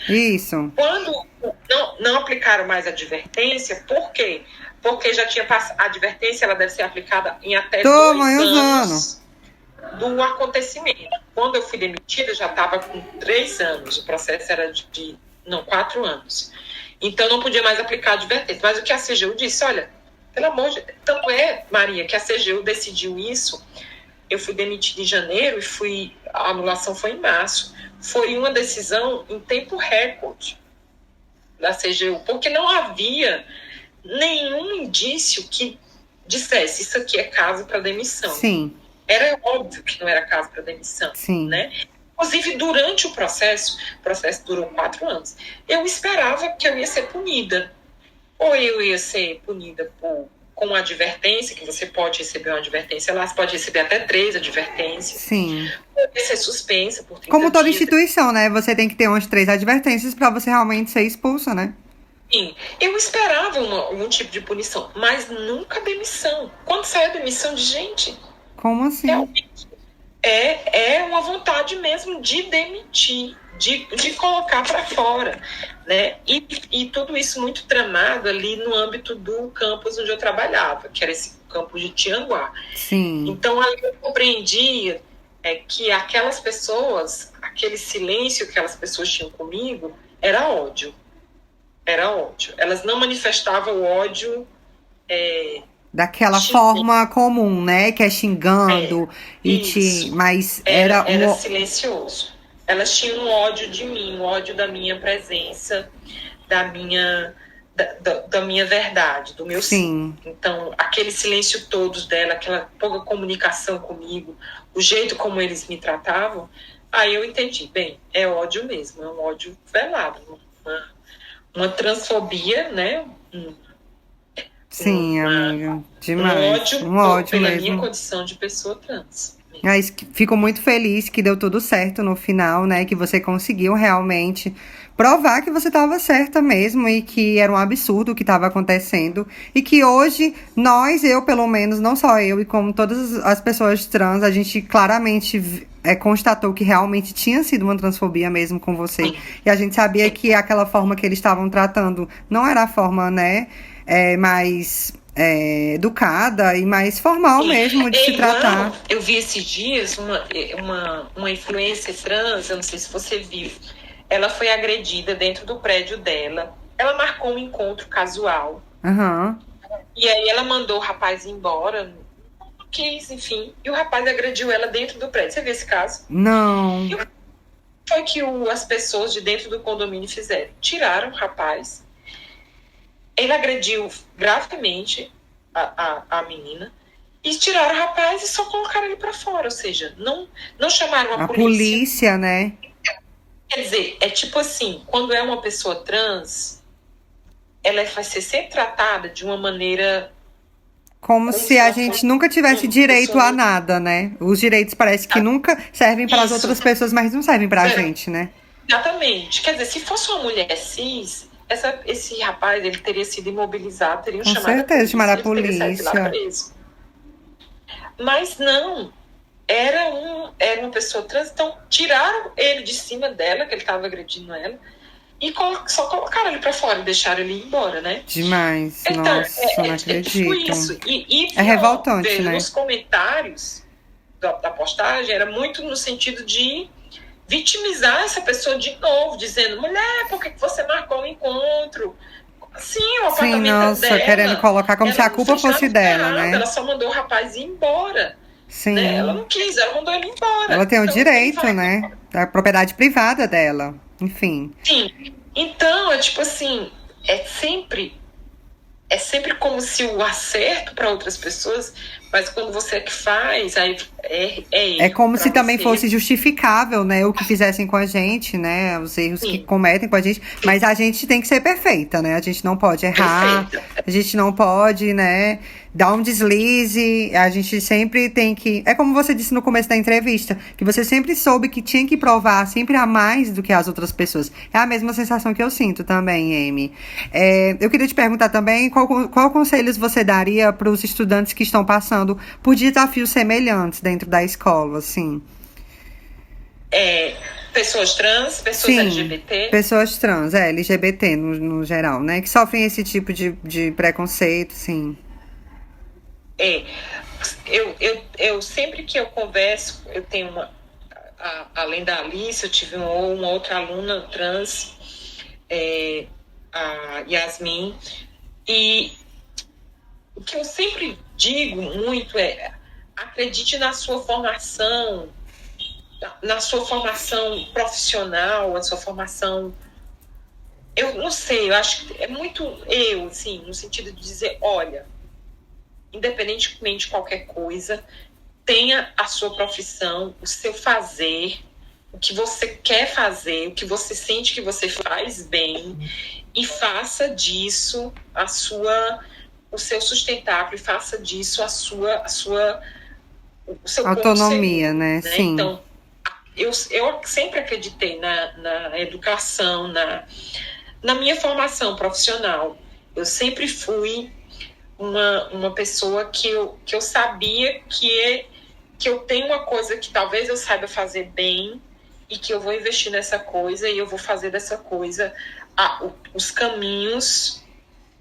quando não aplicaram mais advertência, por quê? Porque já tinha passado. A advertência ela deve ser aplicada em até 2 anos do acontecimento. Quando eu fui demitida, já estava com 3 anos. O processo era de 4 anos. Então, não podia mais aplicar advertência. Mas o que a CGU disse, olha, pelo amor de Deus. Tanto Maria, que a CGU decidiu isso. Eu fui demitida em janeiro e a anulação foi em março. Foi uma decisão em tempo recorde da CGU, porque não havia nenhum indício que dissesse isso aqui é caso para demissão. Sim. Era óbvio que não era caso para demissão. Sim. Né? Inclusive, durante o processo durou 4 anos, eu esperava que eu ia ser punida. Ou eu ia ser punida com uma advertência, que você pode receber uma advertência lá, você pode receber até 3 advertências. Sim. Ou ia ser suspensa por 30 Como toda dias. Instituição, né? Você tem que ter umas 3 advertências para você realmente ser expulsa, né? Sim. Eu esperava um tipo de punição, mas nunca demissão. Quando sai a demissão de gente... Como assim? Realmente é uma vontade mesmo de demitir, de colocar para fora, né? E tudo isso muito tramado ali no âmbito do campus onde eu trabalhava, que era esse campo de Tianguá. Sim. Então, ali eu compreendi que aquelas pessoas, aquele silêncio que aquelas pessoas tinham comigo, era ódio. Era ódio. Elas não manifestavam o ódio... daquela forma comum, né? Que é xingando mas era silencioso. Elas tinham um ódio de mim, um ódio da minha presença, da minha verdade, do meu sim. Então, aquele silêncio todos dela, aquela pouca comunicação comigo, o jeito como eles me tratavam, aí eu entendi, bem, é ódio mesmo, é um ódio velado, uma transfobia, né? Sim, amiga, demais. Um ódio pela mesmo. Minha condição de pessoa trans. Mas fico muito feliz que deu tudo certo no final, né? Que você conseguiu realmente provar que você estava certa mesmo e que era um absurdo o que estava acontecendo. E que hoje, eu pelo menos, não só eu, e como todas as pessoas trans, a gente claramente constatou que realmente tinha sido uma transfobia mesmo com você. Sim. E a gente sabia que aquela forma que eles estavam tratando não era a forma, né, mais... educada e mais formal mesmo de se tratar. Eu vi esses dias uma influencer trans, eu não sei se você viu, ela foi agredida dentro do prédio dela, ela marcou um encontro casual, e aí ela mandou o rapaz embora, quis, enfim, e o rapaz agrediu ela dentro do prédio. Você viu esse caso? Não. E foi que as pessoas de dentro do condomínio fizeram? Tiraram o rapaz. Ele agrediu gravemente a menina e tiraram o rapaz e só colocaram ele para fora. Ou seja, não chamaram a polícia. A polícia, né? Quer dizer, é tipo assim, quando é uma pessoa trans, ela vai ser sempre tratada de uma maneira... Como se a gente nunca tivesse direito a nada, né? Os direitos parece que nunca servem para as outras pessoas, mas não servem para a gente, né? Exatamente. Quer dizer, se fosse uma mulher cis... esse rapaz, ele teria sido imobilizado, teriam chamado a polícia. Mas não, era uma pessoa trans, então tiraram ele de cima dela, que ele estava agredindo ela, e só colocaram ele para fora e deixaram ele ir embora, né? Demais, então, nossa, não acredito. Isso. E é revoltante, né? Nos comentários da postagem, era muito no sentido de vitimizar essa pessoa de novo, dizendo, mulher, por que você marcou um encontro? Sim, o apartamento dela. Querendo colocar como se a culpa fosse dela, né? Ela só mandou o rapaz ir embora. Sim. Né? Ela não quis, ela mandou ele embora. Ela tem o direito, né? Da propriedade privada dela, enfim. Sim, então é tipo assim, é sempre como se o acerto para outras pessoas, mas quando você é que faz, aí é como se também fosse justificável, né, o que fizessem com a gente, né, os erros que cometem com a gente, mas a gente tem que ser perfeita, né, a gente não pode errar, a gente não pode, né, dar um deslize, a gente sempre tem que... É como você disse no começo da entrevista, que você sempre soube que tinha que provar sempre a mais do que as outras pessoas. É a mesma sensação que eu sinto também, Amy. Eu queria te perguntar também qual conselhos você daria para os estudantes que estão passando por desafios semelhantes dentro da escola, assim? Pessoas trans, pessoas LGBT? Pessoas trans, LGBT no geral, né? Que sofrem esse tipo de preconceito, sim. Eu sempre que eu converso, eu tenho além da Alice, eu tive uma outra aluna trans, a Yasmin, e o que eu sempre digo muito é: acredite na sua formação profissional, na sua formação... Eu não sei, eu acho que é muito assim, no sentido de dizer, olha, independentemente de qualquer coisa, tenha a sua profissão, o seu fazer, o que você quer fazer, o que você sente que você faz bem, e faça disso o seu sustentáculo, e faça disso o seu autonomia, né? Sim. Então, eu sempre acreditei na educação, na minha formação profissional. Eu sempre fui uma pessoa que eu sabia que eu tenho uma coisa que talvez eu saiba fazer bem, e que eu vou investir nessa coisa, e eu vou fazer dessa coisa os caminhos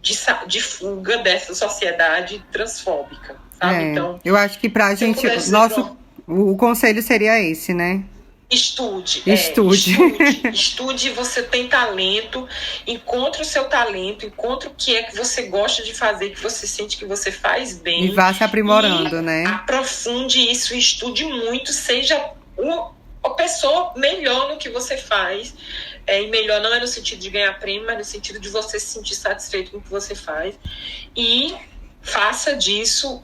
de fuga dessa sociedade transfóbica. sabe? Então, eu acho que pra gente, o conselho seria esse, né? Estude. Estude. Você tem talento, encontre o seu talento, encontre o que é que você gosta de fazer, que você sente que você faz bem. E vá se aprimorando, né? Aprofunde isso, estude muito, seja a pessoa melhor no que você faz. E melhor não é no sentido de ganhar prêmio, mas no sentido de você se sentir satisfeito com o que você faz. E faça disso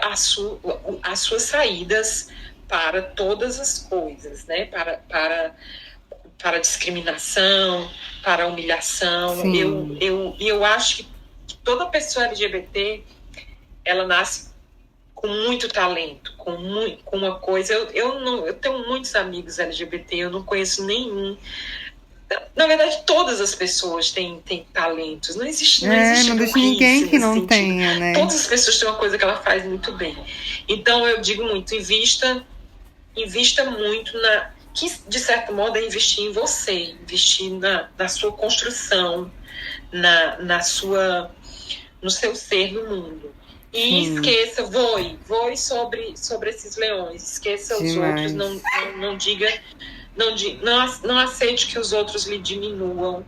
as suas saídas para todas as coisas, né? Para discriminação, para humilhação. Eu acho que toda pessoa LGBT, ela nasce com muito talento, com uma coisa. Eu tenho muitos amigos LGBT, eu não conheço nenhum. Na verdade, todas as pessoas têm talentos. Não existe ninguém que não tenha, né? Todas as pessoas têm uma coisa que ela faz muito bem. Então, eu digo muito, invista muito que de certo modo é investir em você, investir na sua construção, no seu ser no mundo. E esqueça, voe sobre esses leões, esqueça os outros, não diga, não aceite que os outros lhe diminuam.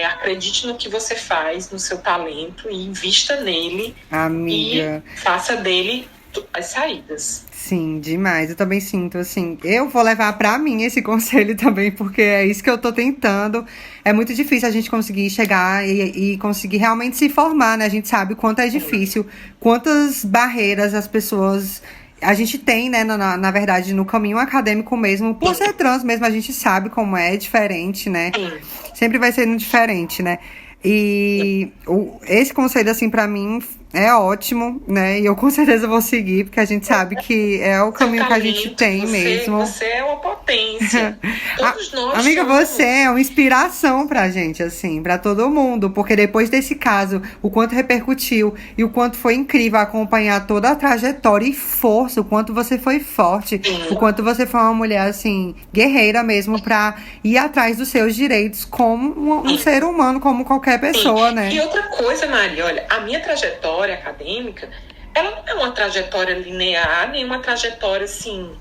Acredite no que você faz, no seu talento, e invista nele. Amiga. E faça dele as saídas. Sim, demais. Eu também sinto, assim, eu vou levar pra mim esse conselho também, porque é isso que eu tô tentando. É muito difícil a gente conseguir chegar e conseguir realmente se formar, né? A gente sabe o quanto é difícil, quantas barreiras as pessoas... A gente tem, né, na verdade, no caminho acadêmico mesmo, por ser trans mesmo, a gente sabe como é diferente, né? Sempre vai sendo diferente, né? E esse conselho, assim, pra mim é ótimo, né? E eu com certeza vou seguir, porque a gente sabe que é o caminho que a gente tem mesmo. Você é uma potência. Todos nós. Amiga, você é uma inspiração pra gente, assim, pra todo mundo. Porque depois desse caso, o quanto repercutiu e o quanto foi incrível acompanhar toda a trajetória e força, o quanto você foi forte, o quanto você foi uma mulher, assim, guerreira mesmo, pra ir atrás dos seus direitos como um ser humano, como qualquer pessoa, né? E outra coisa, Maria, olha, a minha trajetória acadêmica, ela não é uma trajetória linear, nem uma trajetória assim,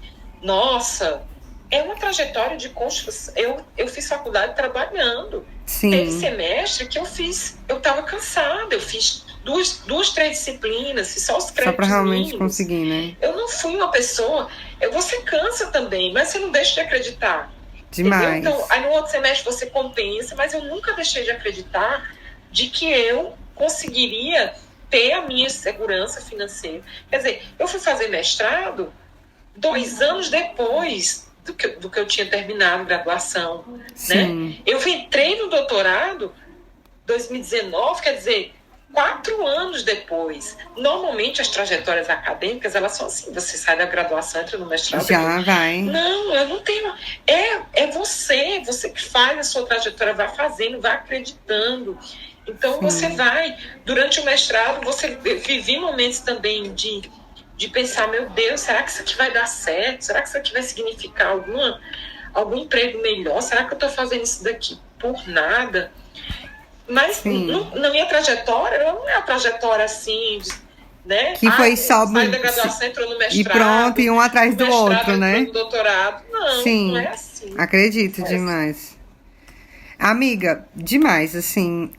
nossa, é uma trajetória de construção. Eu fiz faculdade trabalhando. Teve semestre que eu estava cansada, eu fiz duas, 3 disciplinas, fiz só os créditos. Só para realmente mínimos. conseguir, né? Eu não fui uma pessoa. Você cansa também, mas você não deixa de acreditar. Demais. Entendeu? Então, aí no outro semestre você compensa, mas eu nunca deixei de acreditar de que eu conseguiria ter a minha segurança financeira. Quer dizer, eu fui fazer mestrado 2 anos depois do que eu tinha terminado a graduação. Né? Eu entrei no doutorado 2019, quer dizer, 4 anos depois. Normalmente as trajetórias acadêmicas, elas são assim, você sai da graduação, entra no mestrado. Já vai. Não, eu não tenho. É você que faz a sua trajetória, vai fazendo, vai acreditando. Então você vai, durante o mestrado, você vive momentos também de pensar, meu Deus, será que isso aqui vai dar certo? Será que isso aqui vai significar algum emprego melhor? Será que eu estou fazendo isso daqui por nada? Mas na minha trajetória, ela não é a trajetória assim, né? Que foi só sai da graduação, entrou no mestrado. E pronto, e um atrás do outro, né? No doutorado. Não é assim. Acredito demais. Amiga, demais, assim,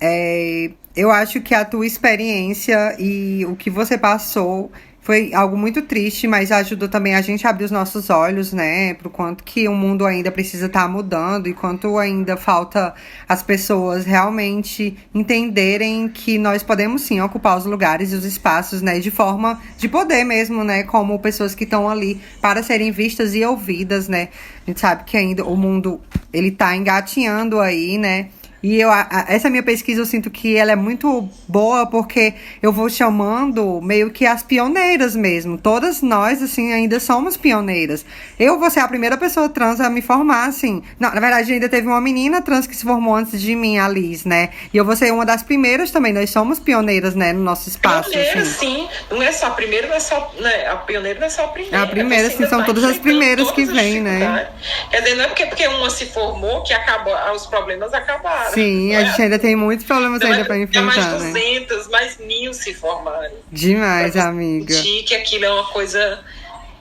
eu acho que a tua experiência e o que você passou foi algo muito triste, mas ajudou também a gente a abrir os nossos olhos, né, pro quanto que o mundo ainda precisa estar mudando e quanto ainda falta as pessoas realmente entenderem que nós podemos sim ocupar os lugares e os espaços, né, de forma de poder mesmo, né, como pessoas que estão ali para serem vistas e ouvidas, né. A gente sabe que ainda o mundo, ele tá engatinhando aí, né. E essa minha pesquisa, eu sinto que ela é muito boa, porque eu vou chamando meio que as pioneiras mesmo. Todas nós, assim, ainda somos pioneiras. Eu vou ser a primeira pessoa trans a me formar, assim. Não, na verdade, ainda teve uma menina trans que se formou antes de mim, a Liz, né? E eu vou ser uma das primeiras também. Nós somos pioneiras, né, no nosso espaço. Pioneira, assim. Sim. Não é só a primeira, não é só... Né? A pioneira não é só a primeira. A primeira, sim, são todas as primeiras que vêm, né? Quer dizer, não é porque uma se formou que acabou, os problemas acabaram. Sim, a gente ainda tem muitos problemas ainda para enfrentar, mais 200, mais 1000 se formarem. Demais, amiga. Sentir que aquilo é uma coisa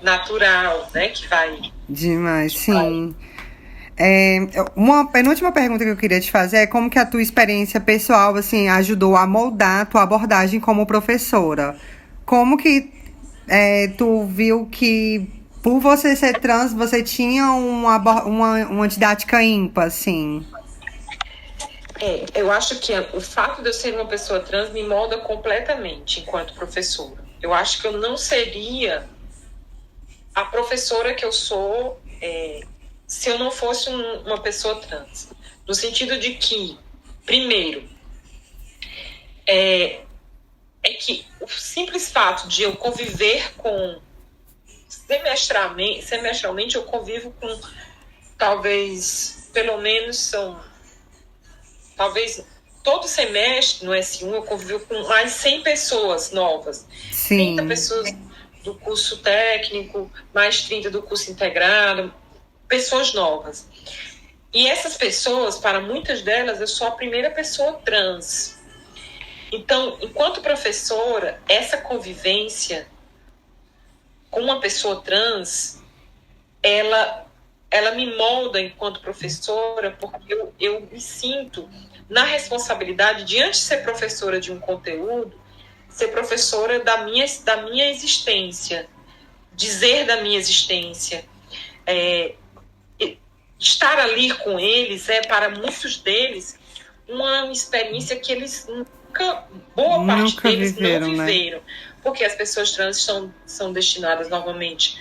natural, né? Que vai... Demais, sim. Uma penúltima pergunta que eu queria te fazer é como que a tua experiência pessoal, assim, ajudou a moldar a tua abordagem como professora? Como que tu viu que, por você ser trans, você tinha uma didática ímpar, assim? Eu acho que o fato de eu ser uma pessoa trans me molda completamente enquanto professora. Eu acho que eu não seria a professora que eu sou se eu não fosse uma pessoa trans. No sentido de que, primeiro, é que o simples fato de eu conviver com... Semestralmente eu convivo com, talvez, pelo menos talvez todo semestre no S1 eu convivo com mais 100 pessoas novas. Sim. 30 pessoas do curso técnico, mais 30 do curso integrado, pessoas novas. E essas pessoas, para muitas delas, eu sou a primeira pessoa trans. Então, enquanto professora, essa convivência com uma pessoa trans, ela me molda enquanto professora, porque eu me sinto na responsabilidade de, antes de ser professora de um conteúdo, ser professora da minha existência, dizer da minha existência. Estar ali com eles para muitos deles, uma experiência que eles boa parte deles não viveram. Né? Porque as pessoas trans são destinadas novamente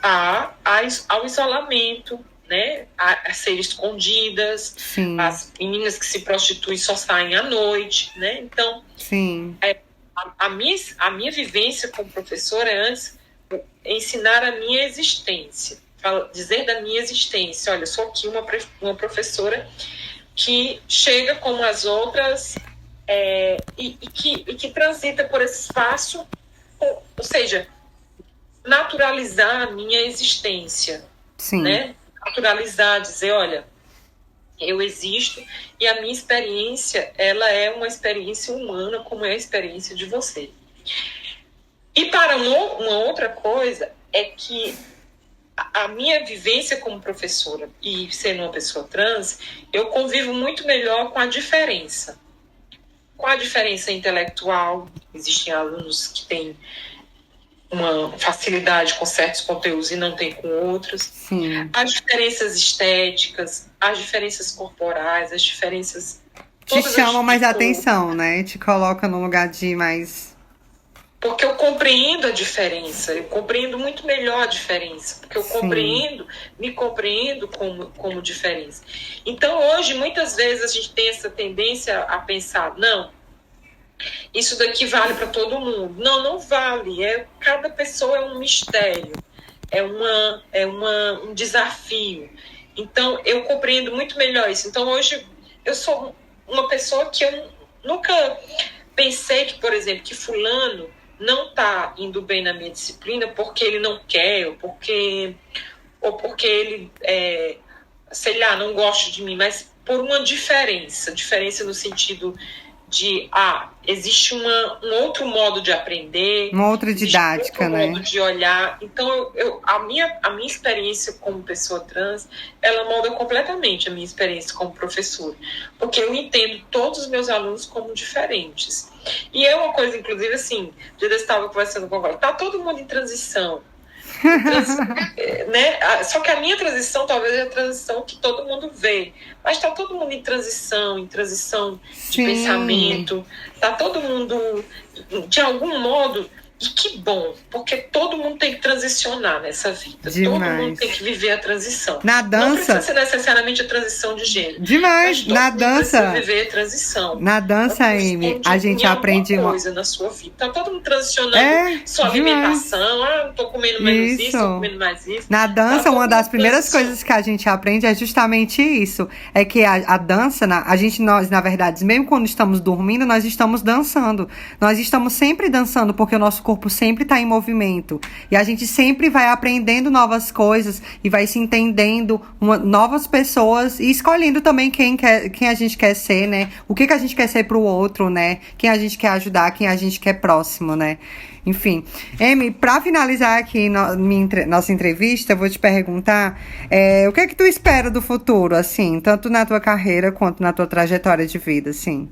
ao isolamento, né? A serem escondidas. Sim. As meninas que se prostituem só saem à noite, né? Então, sim. A minha vivência como professora é antes ensinar a minha existência, dizer da minha existência. Olha, eu sou aqui uma professora que chega como as outras e que transita por esse espaço, ou seja, naturalizar a minha existência. Sim. Né? Naturalizar, dizer, olha, eu existo e a minha experiência, ela é uma experiência humana, como é a experiência de você. E para uma outra coisa é que a minha vivência como professora e sendo uma pessoa trans, eu convivo muito melhor com a diferença. Com a diferença intelectual. Existem alunos que têm uma facilidade com certos conteúdos e não tem com outros. Sim. As diferenças estéticas, as diferenças corporais, as diferenças... Te chama mais atenção, né? Te coloca num lugar de mais... Porque eu compreendo a diferença, eu compreendo muito melhor a diferença, porque eu me compreendo como diferença. Então, hoje, muitas vezes, a gente tem essa tendência a pensar, não, isso daqui vale para todo mundo. Não, não vale. Cada pessoa é um mistério, é um desafio. Então, eu compreendo muito melhor isso. Então, hoje, eu sou uma pessoa que eu nunca pensei que, por exemplo, que fulano não está indo bem na minha disciplina porque ele não quer, ou porque ele, sei lá, não gosta de mim, mas por uma diferença no sentido de, existe um outro modo de aprender, uma outra didática, outro modo de olhar. Então, a minha experiência como pessoa trans, ela molda completamente a minha experiência como professora, porque eu entendo todos os meus alunos como diferentes. E é uma coisa, inclusive, assim, eu estava conversando com ela, tá todo mundo em transição. Né? Só que a minha transição talvez é a transição que todo mundo vê, mas está todo mundo em transição de pensamento, está todo mundo de algum modo, e que bom, porque todo mundo tem que transicionar nessa vida. Demais. Todo mundo tem que viver a transição. Na dança, não precisa ser necessariamente a transição de gênero. Demais. Na dança, precisa viver a transição. Na dança, Amy, a gente aprende uma coisa na sua vida. Tá todo mundo transicionando sua alimentação. Não tô comendo menos isso, tô comendo mais isso. Na dança, uma das primeiras coisas que a gente aprende é justamente isso. É que a dança, nós, na verdade, mesmo quando estamos dormindo, nós estamos dançando. Nós estamos sempre dançando, porque o nosso corpo sempre está em movimento. E a gente sempre vai aprendendo novas coisas e vai se entendendo novas pessoas e escolhendo também quem a gente quer ser, né? O que a gente quer ser pro outro, né? Quem a gente quer ajudar, quem a gente quer próximo, né? Enfim. Amy, para finalizar aqui nossa entrevista, eu vou te perguntar o que é que tu espera do futuro, assim, tanto na tua carreira quanto na tua trajetória de vida, assim?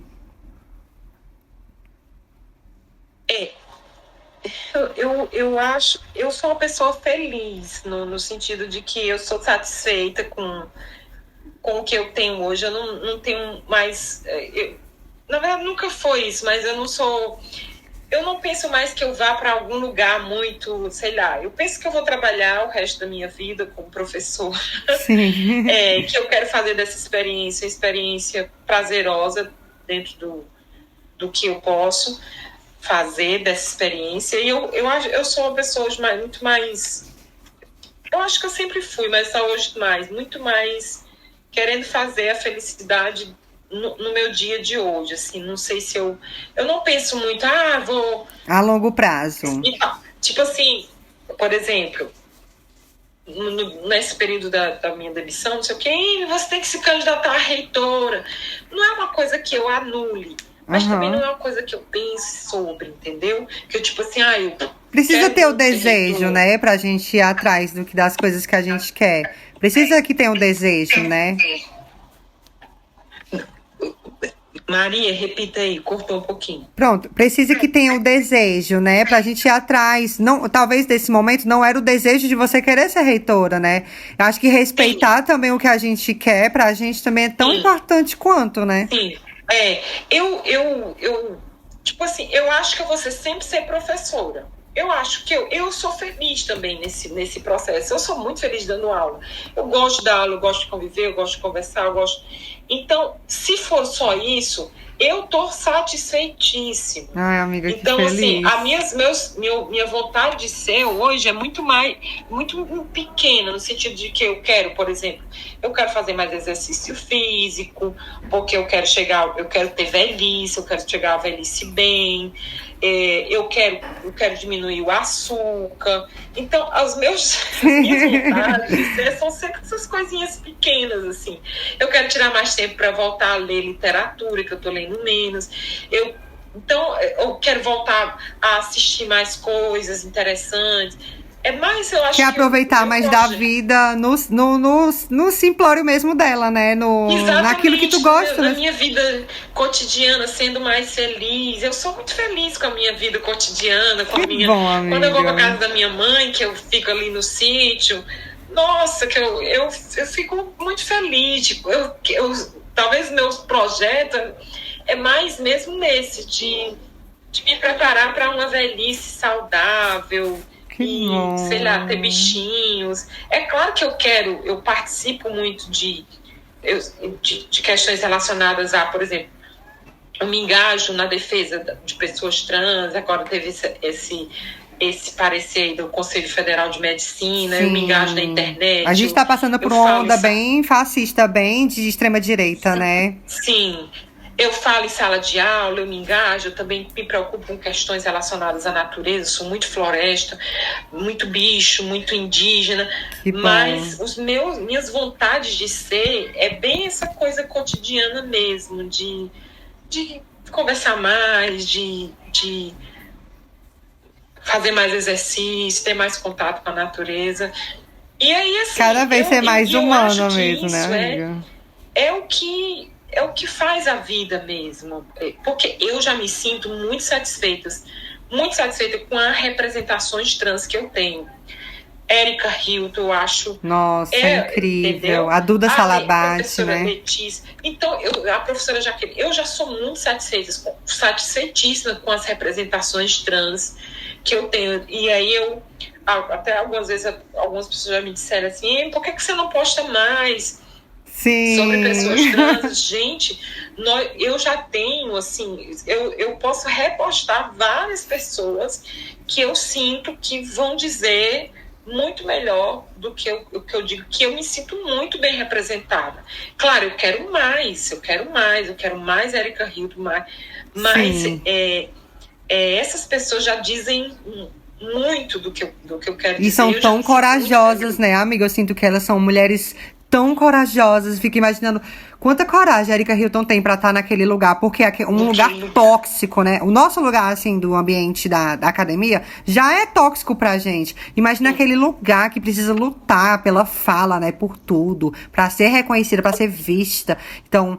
Eu acho, eu sou uma pessoa feliz, no sentido de que eu sou satisfeita com o que eu tenho hoje. Eu não tenho mais. Na verdade, nunca foi isso, mas eu não sou. Eu não penso mais que eu vá para algum lugar muito, sei lá. Eu penso que eu vou trabalhar o resto da minha vida como professor. Sim. Que eu quero fazer dessa experiência prazerosa dentro do que eu posso fazer dessa experiência. E eu sou uma pessoa muito mais... Eu acho que eu sempre fui, mas só hoje mais. Muito mais querendo fazer a felicidade no meu dia de hoje. Assim, não sei se eu não penso muito, vou... A longo prazo. Tipo assim, por exemplo, nesse período da minha demissão, não sei o quê, você tem que se candidatar à reitora. Não é uma coisa que eu anule, mas também não é uma coisa que eu pense sobre, entendeu? Que eu, tipo assim, eu precisa ter o desejo, né? Pra gente ir atrás das coisas que a gente quer. Precisa que tenha o desejo, né? Maria, repita aí, cortou um pouquinho. Pronto, precisa que tenha o desejo, né? Pra gente ir atrás. Não, talvez nesse momento não era o desejo de você querer ser reitora, né? Eu acho que respeitar também o que a gente quer, pra gente também é tão importante quanto, né? Sim. Tipo assim, eu acho que eu vou sempre ser professora. Eu acho que eu sou feliz também nesse processo. Eu sou muito feliz dando aula. Eu gosto de dar aula, eu gosto de conviver, eu gosto de conversar, eu gosto... Então, se for só isso, eu tô satisfeitíssima. Ai, amiga, que então, feliz. assim, minha vontade de ser hoje é muito pequena, no sentido de que eu quero, por exemplo, eu quero fazer mais exercício físico, porque eu quero ter velhice, eu quero chegar à velhice bem, eu quero diminuir o açúcar. Então, as minhas vontades são sempre essas coisinhas pequenas, assim. Eu quero tirar mais tempo para voltar a ler literatura, que eu tô lendo menos. Então, eu quero voltar a assistir mais coisas interessantes. Mas eu acho que aproveitar mais da vida no simplório mesmo dela, né? Naquilo que tu gosta. Na minha vida cotidiana, sendo mais feliz. Eu sou muito feliz com a minha vida cotidiana. Quando eu vou pra casa da minha mãe, que eu fico ali no sítio, nossa, que eu fico muito feliz. Tipo, talvez meus projetos é mais mesmo nesse, de me preparar para uma velhice saudável. Sei lá, ter bichinhos. É claro que eu participo muito de questões relacionadas a, por exemplo, eu me engajo na defesa de pessoas trans. Agora teve esse parecer aí do Conselho Federal de Medicina. Sim. Eu me engajo na internet. A gente está passando por uma onda bem fascista, bem de extrema direita, né? Sim. Eu falo em sala de aula, eu me engajo, eu também me preocupo com questões relacionadas à natureza, sou muito floresta, muito bicho, muito indígena, mas minhas vontades de ser é bem essa coisa cotidiana mesmo, de conversar mais, de fazer mais exercício, ter mais contato com a natureza. E aí, assim... Cada vez ser mais humana mesmo, né, amiga? É o que faz a vida mesmo. Porque eu já me sinto muito satisfeita com as representações trans que eu tenho. Érica Hilton, eu acho... Nossa, incrível. Entendeu? A Duda Salabate, né? Letícia. Então, a professora Jaqueline, eu já sou muito satisfeitíssima com as representações trans que eu tenho. E aí até algumas vezes, algumas pessoas já me disseram assim, por que você não posta mais... Sim. Sobre pessoas trans? Gente, eu já tenho, assim, eu posso repostar várias pessoas que eu sinto que vão dizer muito melhor do que eu digo, que eu me sinto muito bem representada. Claro, eu quero mais Érica Hilton, mas essas pessoas já dizem muito do que eu quero dizer. E são tão corajosas, né, amiga? Eu sinto que elas são mulheres tão corajosas. Fico imaginando quanta coragem a Erika Hilton tem pra estar naquele lugar. Porque é um lugar tóxico, né? O nosso lugar, assim, do ambiente da academia já é tóxico pra gente. Imagina aquele lugar que precisa lutar pela fala, né? Por tudo. Pra ser reconhecida, pra ser vista. Então...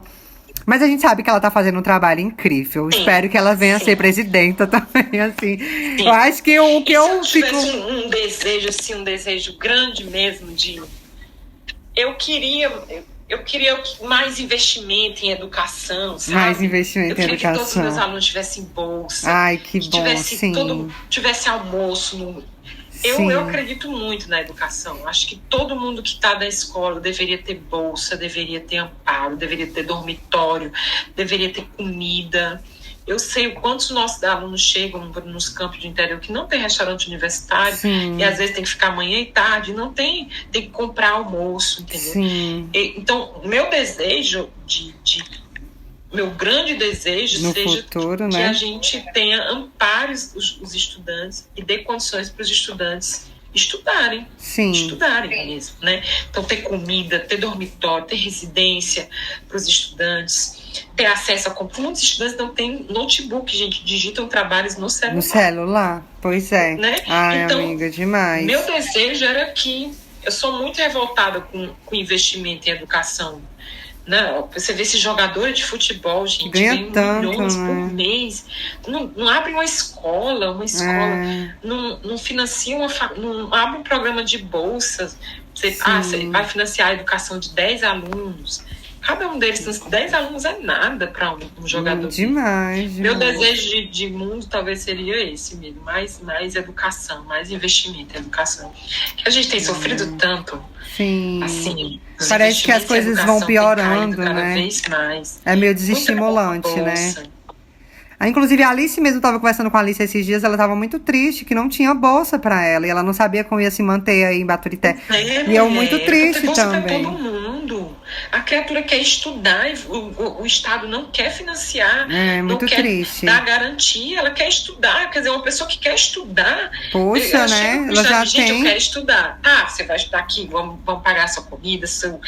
Mas a gente sabe que ela tá fazendo um trabalho incrível. Espero que ela venha a ser presidenta também, assim. Sim. Eu acho que o que eu fico... Se eu tivesse um desejo, assim, um desejo grande mesmo de... Eu queria mais investimento em educação, sabe? Mais investimento em educação. Eu queria que todos os meus alunos tivessem bolsa. Ai, que bom, tivesse almoço. Eu acredito muito na educação. Acho que todo mundo que está da escola deveria ter bolsa, deveria ter amparo, deveria ter dormitório, deveria ter comida. Eu sei o quantos nossos alunos chegam nos campos do interior que não tem restaurante universitário. Sim. E às vezes tem que ficar manhã e tarde, não tem que comprar almoço, entendeu? Sim. Então, meu desejo meu grande desejo no seja futuro, que né? a gente tenha amparos os estudantes e dê condições para os estudantes estudarem. Sim. Estudarem mesmo, né? Então, ter comida, ter dormitório, ter residência para os estudantes, ter acesso a computador. Muitos estudantes não têm notebook, gente, digitam trabalhos no celular. No celular, pois é. Né? Ai, então, amiga, demais. Meu desejo era que... Eu sou muito revoltada com investimento em educação. Não, você vê esses jogadores de futebol, gente, ganha tanto, milhões né? por mês. Não abre uma escola, não financia não abre um programa de bolsas. Você vai financiar a educação de 10 alunos. Cada um deles, 10 alunos é nada para um jogador. Demais. Meu desejo de mundo talvez seria esse mesmo. Mais educação, mais investimento em educação. Que a gente tem sofrido tanto. Sim. Assim, parece que as coisas vão piorando, né? Cada vez mais. É meio desestimulante, né? Inclusive, a Alice mesmo estava conversando com a Alice esses dias, ela estava muito triste, que não tinha bolsa para ela, e ela não sabia como ia se manter aí em Baturité. E eu muito triste também. Todo mundo. A criatura quer estudar, e o Estado não quer financiar, muito não quer triste. dar garantia, ela quer estudar. Quer dizer, uma pessoa que quer estudar... Poxa, né? Ela já gente, tem... eu quero estudar. Você vai estudar aqui, vamos pagar sua comida, seu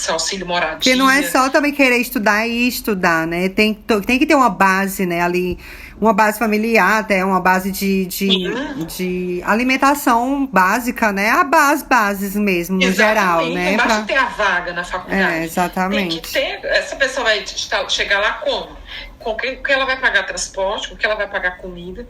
auxílio moradia. Porque não é só também querer estudar e estudar, né? Tem que ter uma base, né, ali, uma base familiar, até uma base de alimentação básica, né? Bases mesmo, no geral, né? Não basta ter a vaga na faculdade. Exatamente. Tem que ter, essa pessoa vai chegar lá como? Com o que ela vai pagar transporte, com o que ela vai pagar comida,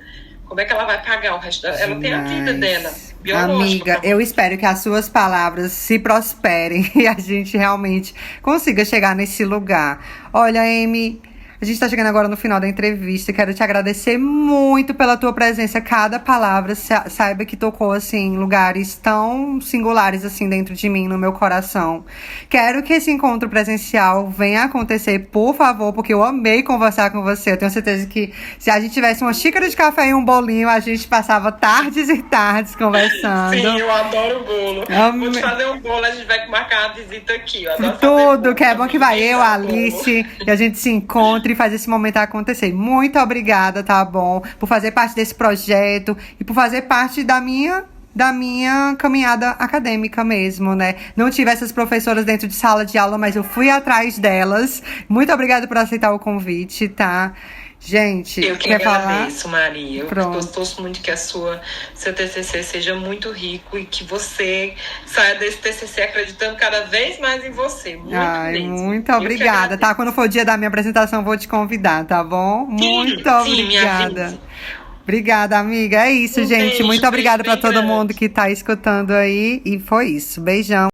como é que ela vai pagar o resto? Ela tem a vida dela, biológica. Amiga, eu espero que as suas palavras se prosperem e a gente realmente consiga chegar nesse lugar. Olha, Amy... A gente tá chegando agora no final da entrevista. Quero te agradecer muito pela tua presença. Cada palavra, saiba que tocou, assim, lugares tão singulares, assim, dentro de mim, no meu coração. Quero que esse encontro presencial venha acontecer, por favor, porque eu amei conversar com você. Eu tenho certeza que se a gente tivesse uma xícara de café e um bolinho, a gente passava tardes e tardes conversando. Sim, eu adoro bolo. Vou te fazer um bolo, a gente vai marcar uma visita aqui. Eu adoro tudo, que é bom que vai eu, a Alice, e a gente se encontre e fazer esse momento acontecer. Muito obrigada, tá bom? Por fazer parte desse projeto e por fazer parte da minha caminhada acadêmica mesmo, né? Não tive essas professoras dentro de sala de aula, mas eu fui atrás delas. Muito obrigada por aceitar o convite, tá? Gente, eu que agradeço, Maria. Eu torço muito que seu TCC seja muito rico e que você saia desse TCC acreditando cada vez mais em você. Muito obrigada, tá? Quando for o dia da minha apresentação, vou te convidar, tá bom? Muito obrigada. Obrigada, amiga. É isso, gente. Muito obrigada para todo mundo que tá escutando aí. E foi isso. Beijão.